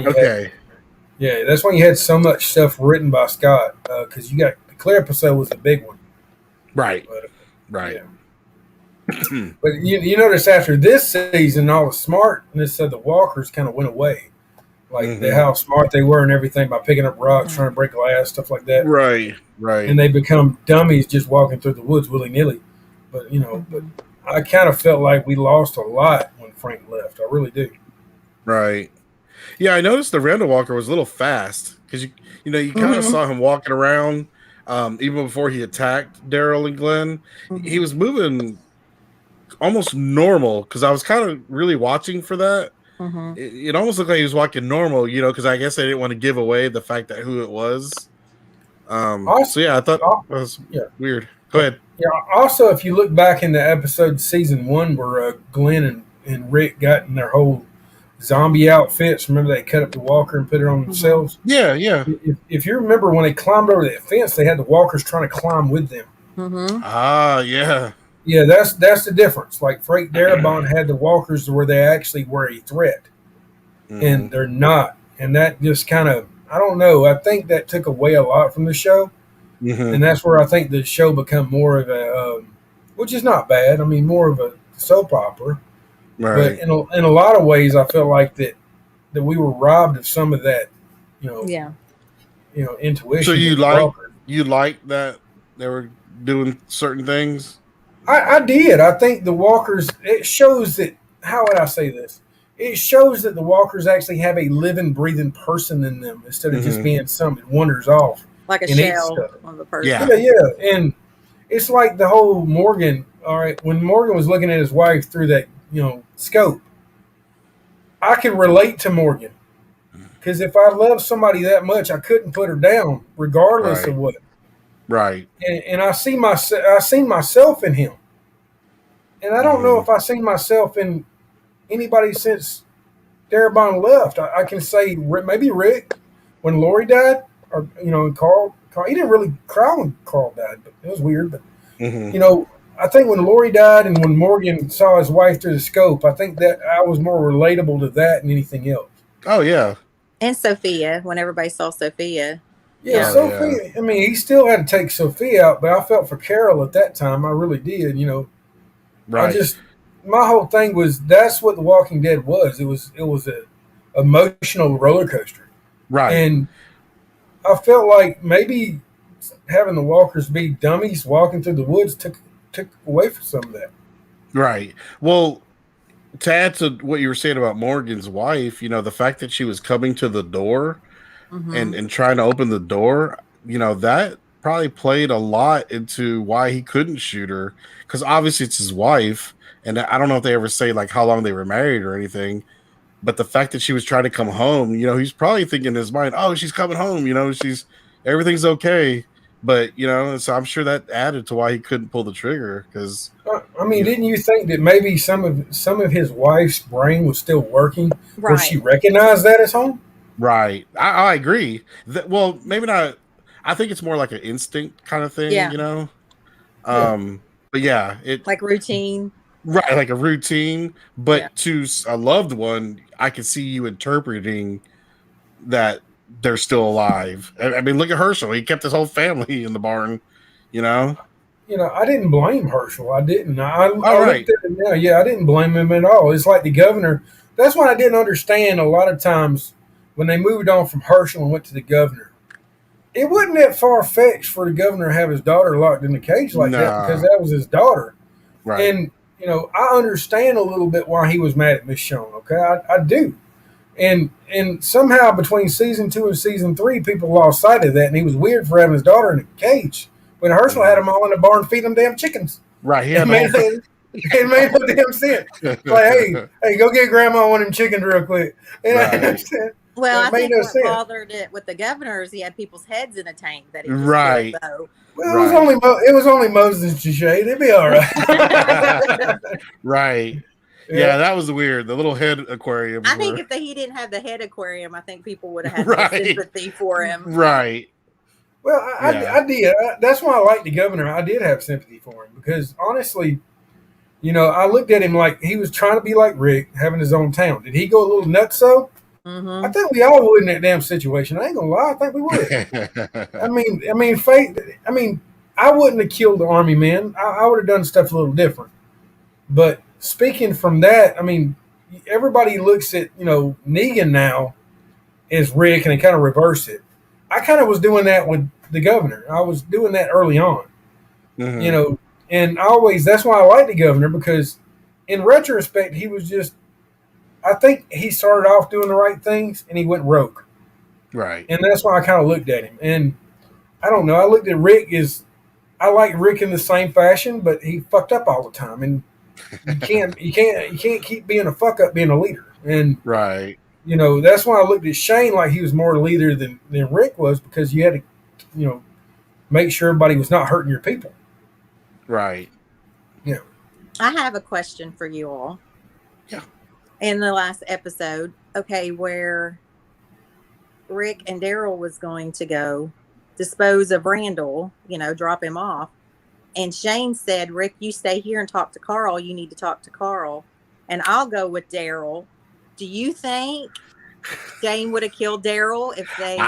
A: why you had so much stuff written by Scott because you got the Claire episode was a big one.
B: Right.
A: Right. Yeah. But you notice after this season, all the smartness of the walkers kind of went away. Like how smart they were and everything by picking up rocks, trying to break glass, stuff like that.
B: Right.
A: And they become dummies just walking through the woods willy-nilly. But, but I kind of felt like we lost a lot when Frank left. I really do.
B: Right. Yeah, I noticed the Randall Walker was a little fast because, you kind of saw him walking around even before he attacked Daryl and Glenn. He was moving almost normal because I was kind of really watching for that.
C: Mm-hmm.
B: It almost looked like he was walking normal, you know, because I guess they didn't want to give away the fact that who it was.
A: Also,
B: So yeah, I thought that was
A: yeah.
B: weird. Go ahead.
A: Yeah. Also, if you look back in the episode season 1 where Glenn and Rick got in their whole zombie outfits, remember they cut up the walker and put it on themselves?
B: Yeah, yeah.
A: If you remember when they climbed over that fence, they had the walkers trying to climb with them.
C: Mm-hmm.
B: Ah, yeah.
A: Yeah, that's the difference. Like Frank Darabont had the walkers where they actually were a threat, and they're not. And that just kind of, I don't know. I think that took away a lot from the show, and that's where I think the show become more of a, which is not bad. I mean, more of a soap opera.
B: Right.
A: But in a lot of ways, I feel like that we were robbed of some of that,
C: Yeah.
A: Intuition.
B: So you like that they were doing certain things?
A: I did. I think the walkers. It shows that. How would I say this? It shows that the walkers actually have a living, breathing person in them instead of just being something that wanders off.
C: Like a
A: and eats
C: shell
A: stuff.
C: on the person.
B: Yeah.
A: Yeah. And it's like the whole Morgan. All right, when Morgan was looking at his wife through that, scope, I can relate to Morgan because if I love somebody that much, I couldn't put her down, regardless
B: Right.
A: of what.
B: Right.
A: And I seen myself in him, and I don't know if I seen myself in anybody since Darabont left. I can say maybe Rick when Lori died, or Carl. He didn't really cry when Carl died, but it was weird. But I think when Lori died and when Morgan saw his wife through the scope, I think that I was more relatable to that than anything else.
B: Oh yeah.
C: And Sophia, when everybody saw Sophia.
A: Yeah,
B: Oh,
A: Sophia. I mean, he still had to take Sophia out, but I felt for Carol at that time. I really did.
B: Right.
A: My whole thing was that's what The Walking Dead was. It was a emotional roller coaster,
B: Right.
A: and I felt like maybe having the walkers be dummies walking through the woods took away from some of that.
B: Right. Well, to add to what you were saying about Morgan's wife, the fact that she was coming to the door
C: Mm-hmm.
B: and trying to open the door, that probably played a lot into why he couldn't shoot her. Because obviously it's his wife, and I don't know if they ever say like how long they were married or anything. But the fact that she was trying to come home, he's probably thinking in his mind, "Oh, she's coming home. Everything's okay." But so I'm sure that added to why he couldn't pull the trigger. Because
A: I mean, didn't you think that maybe some of his wife's brain was still working, where
C: Right.
A: she recognized that as home?
B: right, I agree. Well, maybe not. I think it's more like an instinct kind of thing.
C: Yeah.
B: But yeah,
C: Like routine.
B: right, like a routine. But
C: Yeah.
B: to a loved one, I can see you interpreting that they're still alive. I mean, look at Herschel. He kept his whole family in the barn.
A: I didn't blame Herschel. I didn't. I
B: right.
A: looked at it now. Yeah, I didn't blame him at all. It's like the governor. That's what I didn't understand a lot of times when they moved on from Herschel and went to the governor. It wasn't that far fetched for the governor to have his daughter locked in the cage like that
B: Nah.
A: because that was his daughter.
B: Right.
A: And I understand a little bit why he was mad at Miss Michonne. Okay, I do. And somehow between season 2 and season 3, people lost sight of that, and he was weird for having his daughter in a cage. When Herschel had them all in the barn feeding them damn chickens.
B: Right. He
A: It
B: had
A: made, it made no damn sense. Like, hey, go get grandma one of them chickens real quick. And I
B: Right.
A: understand.
C: Well,
A: It
C: I
A: made
C: think
A: no
C: what
A: sense.
C: bothered it with the governors, he had people's heads in a tank that he just
B: Right.
C: killed, though.
A: Well, it was only Moses and Shay. They'd be all right.
B: Right. Yeah, that was weird. The little head aquarium.
C: I think if he didn't have the head aquarium, I think people would have had
B: Right.
C: more sympathy for him.
B: Right.
A: Well,
B: Yeah.
A: I did. That's why I liked the governor. I did have sympathy for him because honestly, I looked at him like he was trying to be like Rick, having his own town. Did he go a little nuts though?
C: Mm-hmm.
A: I think we all would in that damn situation. I ain't gonna lie. I think we would. I mean, fate. I mean, I wouldn't have killed the army man. I would have done stuff a little different. But speaking from that, I mean, everybody looks at Negan now as Rick, and they kind of reverse it. I kind of was doing that with the governor. I was doing that early on,
B: Mhm.
A: and that's why I like the governor because, in retrospect, he was just. I think he started off doing the right things, and he went rogue.
B: Right.
A: And that's why I kind of looked at him. And I don't know. I looked at Rick as I like Rick in the same fashion, but he fucked up all the time. And you can't keep being a fuck up being a leader. And
B: Right.
A: that's why I looked at Shane like he was more leader than Rick was, because you had to, make sure everybody was not hurting your people.
B: Right.
C: I have a question for you all.
B: Yeah.
C: In the last episode, okay, where Rick and Daryl was going to go dispose of Randall, drop him off. And Shane said, Rick, you stay here and talk to Carl. You need to talk to Carl. And I'll go with Daryl. Do you think Shane would have killed Daryl if they...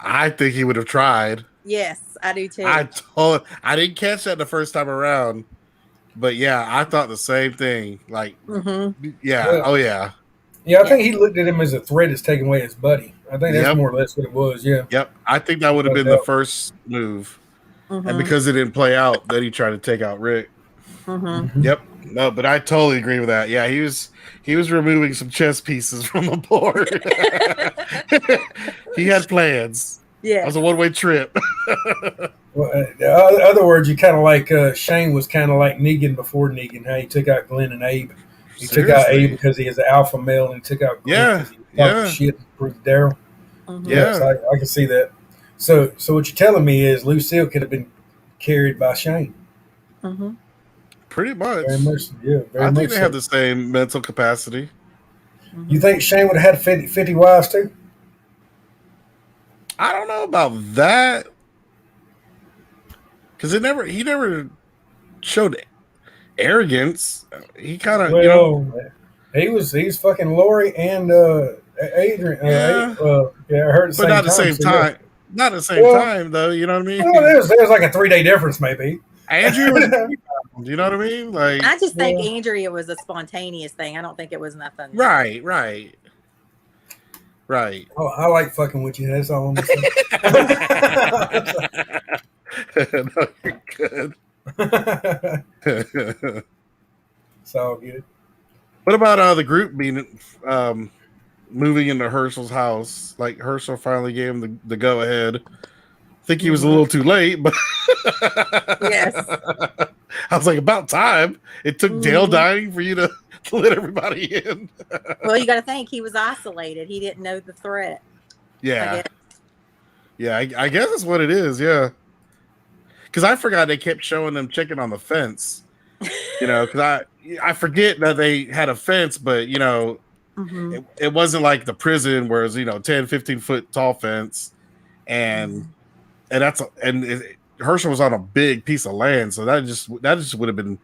B: I think he would have tried.
C: Yes, I do too.
B: I didn't catch that the first time around. But yeah, I thought the same thing. Like,
A: Yeah.
B: Oh yeah.
A: Yeah, I think he looked at him as a threat, as taking away his buddy. I think that's more or less what it was. Yeah.
B: Yep. I think that would have been the first move. And because it didn't play out, then he tried to take out Rick. Yep. No, but I totally agree with that. Yeah, he was removing some chess pieces from the board. He had plans.
C: Yeah.
B: It was a one-way trip.
A: Well, in other words, you kind of like Shane was kind of like Negan before Negan. How he took out Glenn and Abe. He took out Abe because he is an alpha male, and he took out Glenn because he talked shit with Daryl. Yes, I can see that. So what you're telling me is Lucille could have been carried by Shane.
B: Pretty much.
A: Very much. Yeah, very
B: I
A: much.
B: think they have the same mental capacity.
A: You think Shane would have had 50 wives too?
B: I don't know about that. Because he never showed arrogance. He kind of,
A: he was fucking Lori and Adrian. I heard.
B: But not at the same time. Not at the same time, though. You know what I mean?
A: Well, there's like a 3-day difference, maybe.
B: Andrew, you know what I mean? Like,
C: I just think Andrea was a spontaneous thing. I don't think it was nothing.
B: Right.
A: Oh, I like fucking with you. That's all I'm saying.
B: No, you're good.
A: It's all good.
B: What about the group being moving into Herschel's house? Like, Herschel finally gave him the go ahead. I think he was a little too late, but
C: Yes.
B: I was like, about time. It took Dale dying for you to let everybody in.
C: Well, you got to think he was isolated. He didn't know the threat.
B: Yeah. I guess that's what it is. Yeah. Because I forgot they kept showing them checking on the fence. Because I forget that they had a fence, but it wasn't like the prison where it's 10, 15 foot tall fence, and Herschel was on a big piece of land, so that just would have been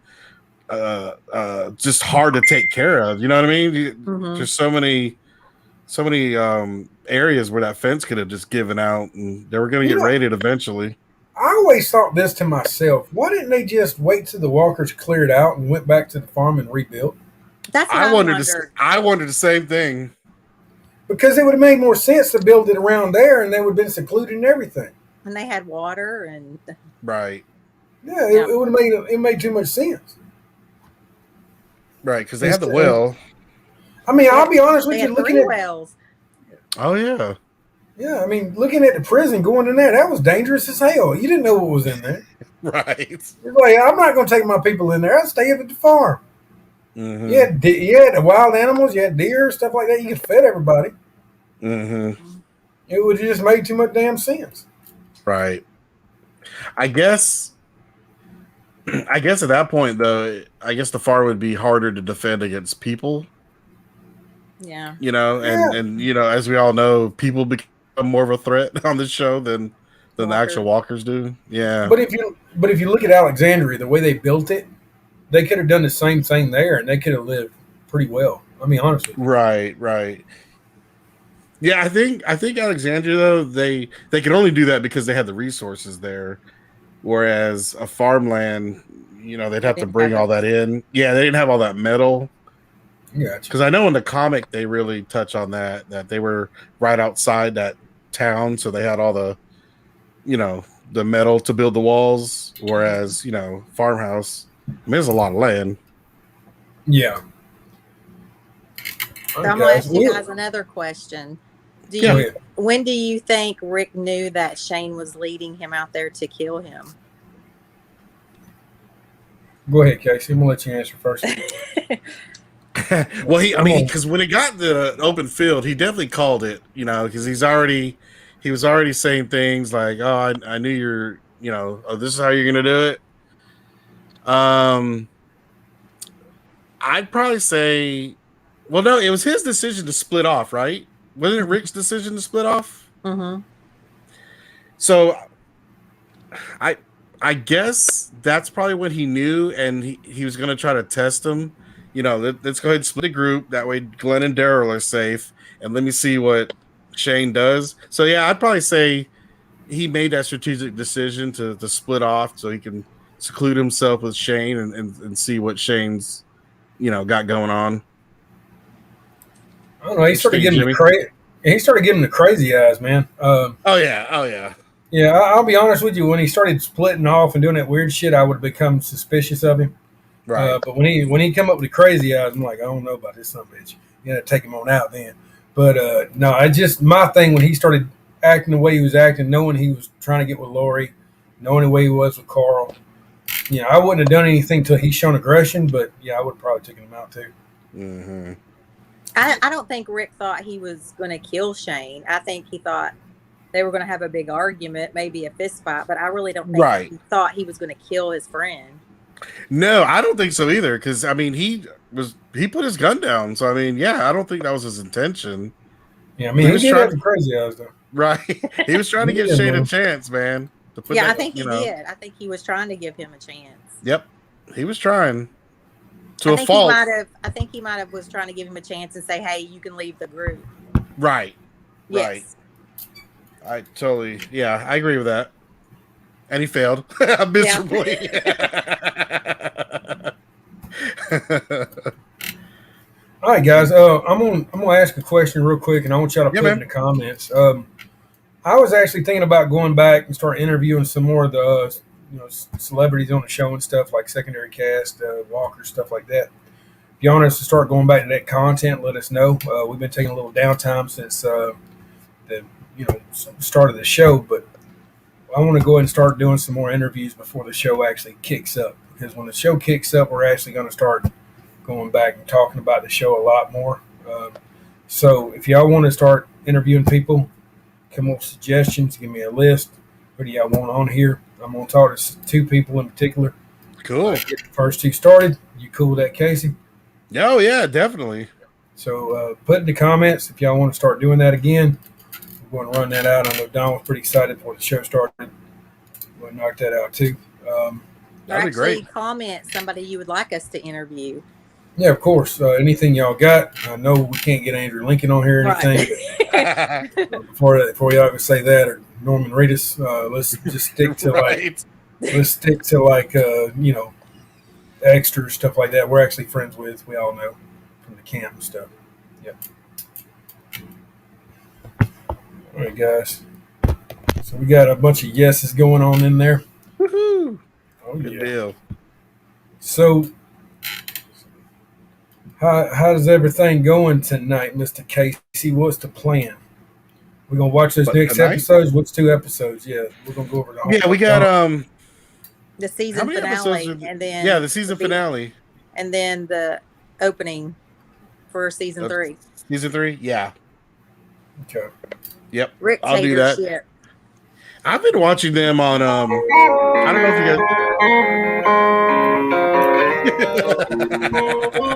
B: just hard to take care of. You know what I mean? There's so many areas where that fence could have just given out, and they were going to get raided eventually.
A: I always thought this to myself: why didn't they just wait till the walkers cleared out and went back to the farm and rebuilt?
C: That's what I wondered.
B: I wondered the same thing.
A: Because it would have made more sense to build it around there, and they would have been secluded and everything.
C: And they had water and
B: right.
A: Yeah, it would have made too much sense.
B: Right, because they had the well.
A: I mean, I'll be honest with you, looking at
C: wells.
B: Oh yeah.
A: Yeah, I mean, looking at the prison, going in there, that was dangerous as hell. You didn't know what was in there.
B: Right.
A: It's like, I'm not going to take my people in there. I'll stay at the farm.
B: Mm-hmm.
A: You had the wild animals, you had deer, stuff like that. You could fed everybody.
B: Mm-hmm.
A: It would have just made too much damn sense.
B: Right. I guess at that point, though, I guess the farm would be harder to defend against people.
C: Yeah.
B: And as we all know, people become more of a threat on this show than the actual walkers do. Yeah.
A: But if you look at Alexandria, the way they built it, they could have done the same thing there, and they could have lived pretty well. I mean, honestly.
B: Right. Yeah, I think Alexandria, though, they could only do that because they had the resources there, whereas a farmland, they'd have to bring all that in. Yeah, they didn't have all that metal.
A: Gotcha.
B: Because I know in the comic they really touch on that they were right outside that town, so they had all the, the metal to build the walls, whereas farmhouse, there's a lot of land.
A: Yeah.
C: So I'm gonna ask you guys another question. When do you think Rick knew that Shane was leading him out there to kill him?
A: Go ahead, Casey. I'm gonna let you answer first.
B: Well, because when it got to the open field, he definitely called it, because he was already saying things like, "Oh, I knew you're, oh, this is how you're gonna do it." I'd probably say, well, no, it was his decision to split off, right? Wasn't it Rick's decision to split off?
C: Mm-hmm.
B: So, I guess that's probably what he knew, and he was going to try to test him. Let's go ahead and split the group. That way, Glenn and Daryl are safe, and let me see what Shane does. So, yeah, I'd probably say he made that strategic decision to split off so he can seclude himself with Shane and see what Shane's, got going on.
A: I don't know. He started giving the crazy eyes, man.
B: Oh yeah.
A: Yeah, I'll be honest with you. When he started splitting off and doing that weird shit, I would have become suspicious of him.
B: Right.
A: But when he come up with the crazy eyes, I'm like, I don't know about this son of a bitch. You got to take him on out then. But no, my thing when he started acting the way he was acting, knowing he was trying to get with Lori, knowing the way he was with Carl, I wouldn't have done anything till he's shown aggression. But yeah, I would have probably taken him out too.
B: Mm-hmm.
C: I don't think Rick thought he was going to kill Shane. I think he thought they were going to have a big argument, maybe a fist fight, but I really don't think he thought he was going to kill his friend.
B: No, I don't think so either. Because he put his gun down. So I don't think that was his intention.
A: Yeah, he did have the crazy eyes though.
B: Right, he was trying to give Shane a chance, man.
C: I think he did. I think he was trying to give him a chance.
B: Yep, he was trying.
C: I think he might have was trying to give him a chance and say, "Hey, you can leave the group."
B: Right.
C: Yes.
B: Right. I totally, I agree with that. And he failed miserably.
A: All right, guys. I'm gonna ask a question real quick, and I want y'all to put it in the comments. I was actually thinking about going back and start interviewing some more of the celebrities on the show and stuff like secondary cast, Walker, stuff like that. If you want us to start going back to that content, let us know. We've been taking a little downtime since the start of the show, but I want to go ahead and start doing some more interviews before the show actually kicks up. Because when the show kicks up, we're actually going to start going back and talking about the show a lot more. So if y'all want to start interviewing people, come up with suggestions, give me a list. What do y'all want on here? I'm going to talk to two people in particular.
B: Cool.
A: Get the first two started. You cool with that, Casey?
B: Oh, yeah, definitely.
A: So put in the comments if y'all want to start doing that again. We're going to run that out. I know Don was pretty excited before the show started. We'll knock that out too.
B: That'd be great.
C: Comment somebody you would like us to interview.
A: Yeah, of course. Anything y'all got? I know we can't get Andrew Lincoln on here or anything.
C: Right.
A: Before y'all can say that, or Norman Reedus, let's just stick to extras, stuff like that. We're actually friends with. We all know from the camp and stuff. Yep. All right, guys. So we got a bunch of yeses going on in there.
B: Woohoo!
A: Oh,
B: Good
A: yeah.
B: deal.
A: So, how's everything going tonight, Mr. Casey? What's the plan? We're gonna watch those next episodes. What's 2 episodes? Yeah, we're gonna go over the whole.
B: Yeah, we got
C: the season finale, and then
B: the season finale,
C: and then the opening for season 3.
B: Season 3, yeah.
A: Okay.
B: Yep,
C: Rick
B: I'll do that.
C: Shit.
B: I've been watching them on. I don't know if you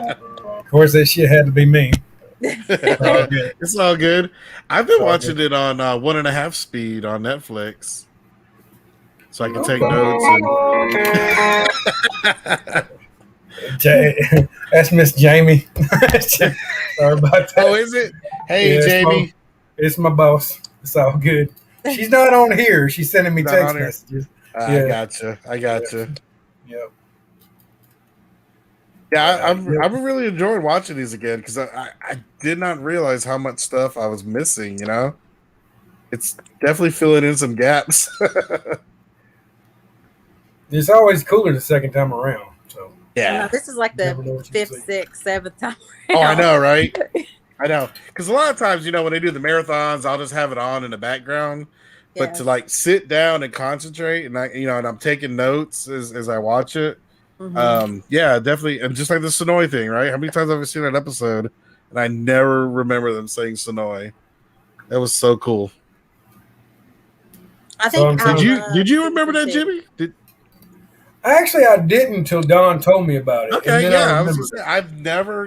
B: guys.
A: Of course, that shit had to be me.
B: It's all good. I've been watching it on 1.5 speed on Netflix, so I can take notes.
A: That's Miss Jamie. Sorry about that.
B: Oh, is it? Hey, yeah,
A: Jamie. It's my boss. It's all good. She's not on here. She's sending me text messages.
B: I gotcha.
A: Yeah.
B: Yeah, I've been really enjoying watching these again because I did not realize how much stuff I was missing. It's definitely filling in some gaps.
A: It's always cooler the second time around. So
C: yeah, this is like the 5th, 6th, 7th time around.
B: Oh, I know, right? I know, because a lot of times, when they do the marathons, I'll just have it on in the background. But to sit down and concentrate, and and I'm taking notes as I watch it, Yeah, definitely. And just like the Sonoy thing, right? How many times have I seen that episode and I never remember them saying Sonoy? That was so cool.
C: I think
B: Did you remember that, Jimmy?
A: Actually, I didn't until Don told me about it.
B: Okay,
A: and then
B: yeah,
A: I
B: I was
A: remembered.
B: just saying, I've never,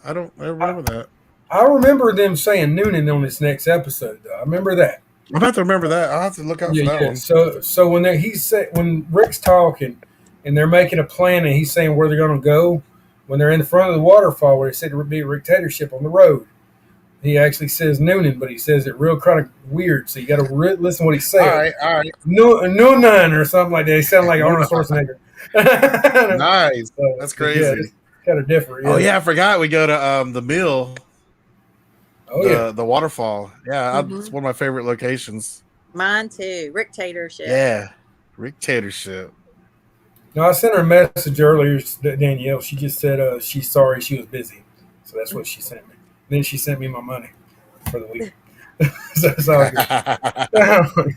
B: I don't remember that.
A: I remember them saying Noonan on this next episode, though. I remember that.
B: I'm about to remember that. I'll have to look out for that one.
A: So when Rick's talking and they're making a plan and he's saying where they're going to go, when they're in the front of the waterfall where he said it would be a dictatorship on the road, he actually says Noonan, but he says it real kind of weird. So you got to listen to what he says.
B: All right.
A: Noonan or something like that. They sound like Arnold Schwarzenegger.
B: Nice.
A: So,
B: that's crazy.
A: Yeah, it's kind of different. Yeah.
B: Oh yeah, I forgot. We go to the mill.
A: Oh
B: the waterfall. Yeah, it's one of my favorite locations.
C: Mine too. Dictatorship.
B: Yeah, dictatorship.
A: No, I sent her a message earlier, Danielle. She just said she's sorry she was busy. So that's what she sent me. Then she sent me my money for the week. So it's all good.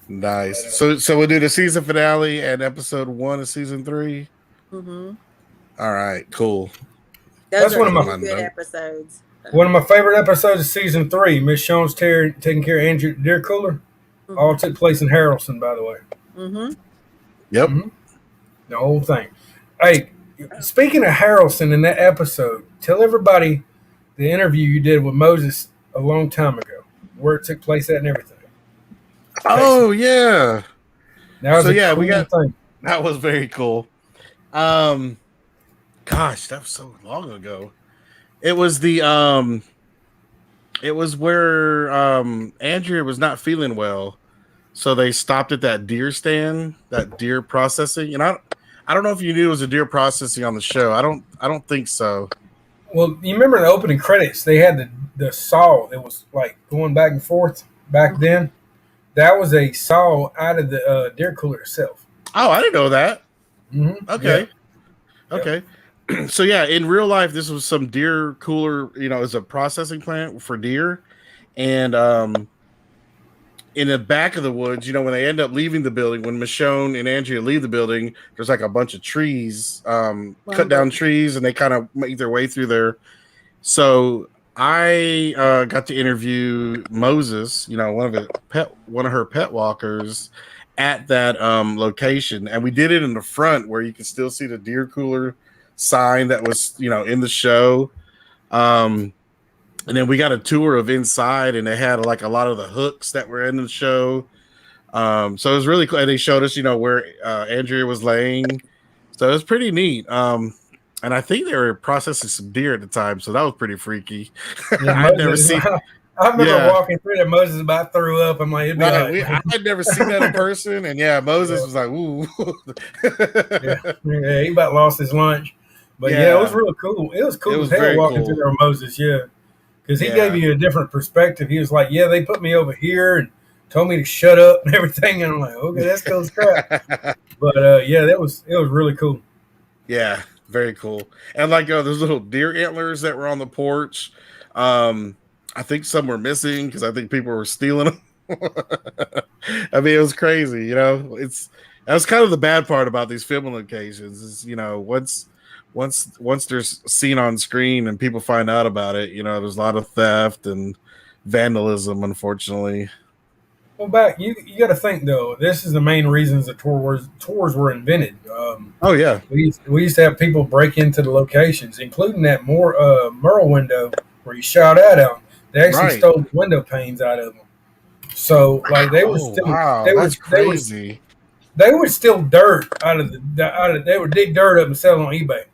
B: Nice. So we'll do the season finale and episode 1 of season 3.
C: Mm-hmm.
B: All right, cool.
C: Those
A: That's
C: are
A: one of my
C: good episodes.
A: One of my favorite episodes of season 3. Miss Sean's taking care of Andrew Deer Cooler. Mm-hmm. All took place in Harrelson, by the way.
C: Mm-hmm.
B: Yep.
A: Mm-hmm. The whole thing. Hey, speaking of Harrelson in that episode, tell everybody the interview you did with Moses a long time ago, where it took place at and everything.
B: Oh yeah.
A: That was
B: cool
A: we got thing.
B: That was very cool. Gosh, that was so long ago. It was it was where Andrea was not feeling well, so they stopped at that deer stand, that deer processing. And I don't know if you knew it was a deer processing on the show. I don't think so.
A: Well, you remember the opening credits? They had the saw that was like going back and forth back then. That was a saw out of the deer cooler itself.
B: Oh, I didn't know that.
A: Mm-hmm.
B: Okay.
A: Yeah.
B: Okay. So yeah, in real life, this was some deer cooler. It's a processing plant for deer, and in the back of the woods, when they end up leaving the building, when Michonne and Andrea leave the building, there's like a bunch of trees, cut down trees, and they kind of make their way through there. So I got to interview Moses, one of her pet walkers, at that location, and we did it in the front where you can still see the deer cooler sign that was in the show. And then we got a tour of inside, and they had like a lot of the hooks that were in the show. So it was really cool. And they showed us, where Andrea was laying. So it was pretty neat. And I think they were processing some deer at the time, so that was pretty freaky.
A: Yeah,
B: I'd never seen.
A: I remember walking through that. Moses about threw up. I'm like,
B: I had never seen that in person, and Moses was like, "Ooh."
A: Yeah, he about lost his lunch. But it was really cool. It was cool as hell walking through there with Moses. Yeah. Because he gave you a different perspective. He was like, they put me over here and told me to shut up and everything. And I'm like, okay, that's cool as crap. But, it was really cool.
B: Yeah, very cool. And like those little deer antlers that were on the porch, I think some were missing because I think people were stealing them. I mean, it was crazy, that's kind of the bad part about these filming locations is, once there's seen on screen and people find out about it, there's a lot of theft and vandalism, unfortunately.
A: Well, you got to think though. This is the main reasons the tours were invented.
B: Oh yeah,
A: we used to have people break into the locations, including that Merle window where you shot out. They actually stole the window panes out of them. So like they were still
B: that's crazy.
A: They would steal dirt out of they would dig dirt up and sell it on eBay.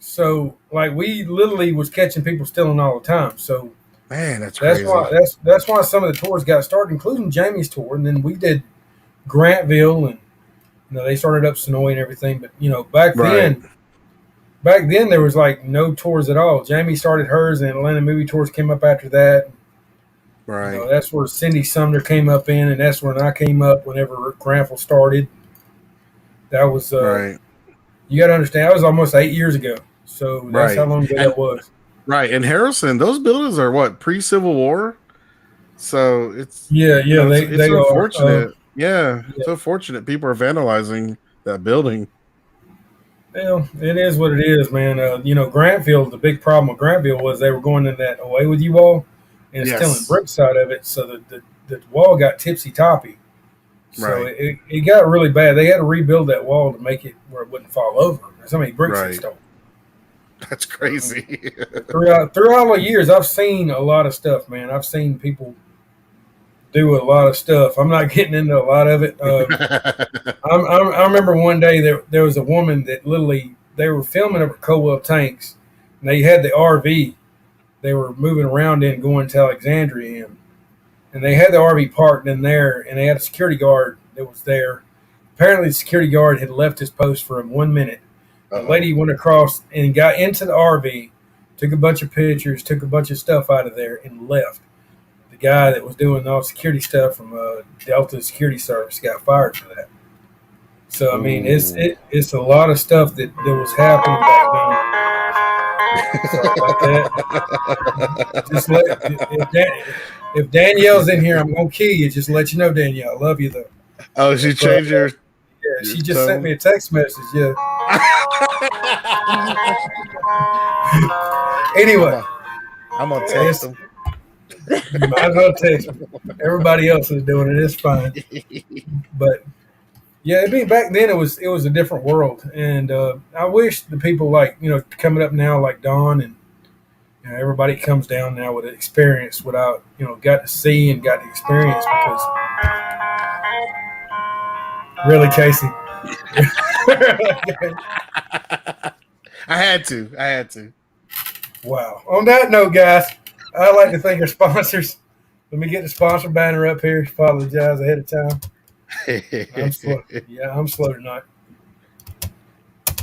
A: So like we literally was catching people stealing all the time. So
B: man, that's crazy.
A: That's why some of the tours got started, including Jamie's tour, and then we did Grantville, and they started up Sonoy and everything. But back then there was like no tours at all. Jamie started hers, and Atlanta Movie Tours came up after that.
B: Right.
A: That's where Cindy Sumner came up in, and that's when I came up whenever Grantville started. That was right. You got to understand, that was almost 8 years ago. So that's how long ago that was.
B: Right. And Harrison, those buildings are what, pre-Civil War? So it's
A: they
B: it's
A: are
B: unfortunate. So fortunate people are vandalizing that building.
A: Well, it is what it is, man. Grantville, the big problem with Grantville was they were going in that away with you wall and it's telling
B: Yes.
A: brick side of it, so the wall got tipsy toppy. So
B: Right.
A: it got really bad. They had to rebuild that wall to make it where it wouldn't fall over. There's so many bricks they
B: Right.
A: stole.
B: That's crazy.
A: Throughout all the years, I've seen a lot of stuff, man. I've seen people do a lot of stuff. I'm not getting into a lot of it. I remember one day there was a woman that literally they were filming over Colwell tanks, and they had the RV they were moving around in going to Alexandria in, and they had the RV parked in there, and they had a security guard that was there. Apparently, the security guard had left his post for 1 minute. The
B: Uh-oh.
A: lady went across and got into the RV, took a bunch of pictures, took a bunch of stuff out of there, and left. The guy that was doing all the security stuff from Delta Security Service got fired for that. So I mean, it's a lot of stuff that was happening back then. Sorry about that. Just if Danielle's in here, I'm gonna kill you. Just to let you know, Danielle. I love you though.
B: Oh, she changed your.
A: Yeah, she just sent me a text message. Yeah. Anyway,
B: I'm gonna text him.
A: you might as well text me. Everybody else is doing it. It's fine. But yeah, back then it was a different world, and I wish the people like coming up now like Don and everybody comes down now with experience without got to see and got to experience because really, Casey.
B: I had to.
A: Wow. On that note, guys, I'd like to thank our sponsors. Let me get the sponsor banner up here. Apologize ahead of time. I'm slow. Yeah, I'm slow tonight.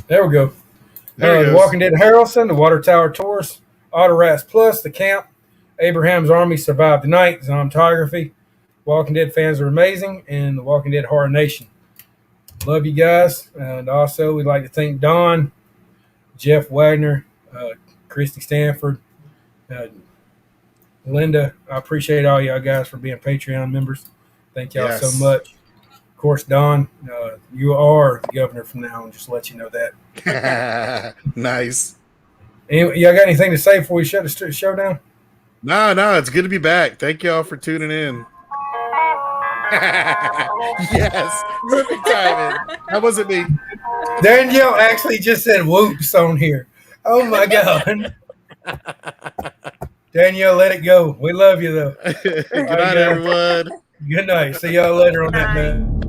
A: There we go. The Walking Dead Harrelson, the Water Tower Tours, Autoras Plus, The Camp, Abraham's Army Survived the Night, Zombography, Walking Dead Fans Are Amazing, and the Walking Dead Horror Nation. Love you guys. And also, we'd like to thank Don, Jeff Wagner, Christy Stanford, Linda. I appreciate all y'all guys for being Patreon members. Thank y'all so much. Of course, Don, you are the governor from now on. Just to let you know that.
B: Nice.
A: Y'all got anything to say before we shut the show down?
B: No, it's good to be back. Thank y'all for tuning in. Yes, perfect timing. That wasn't me.
A: Danielle actually just said whoops on here. Oh my God. Danielle, let it go. We love you though.
B: Good night, everyone.
A: Good night. See y'all later on that, man.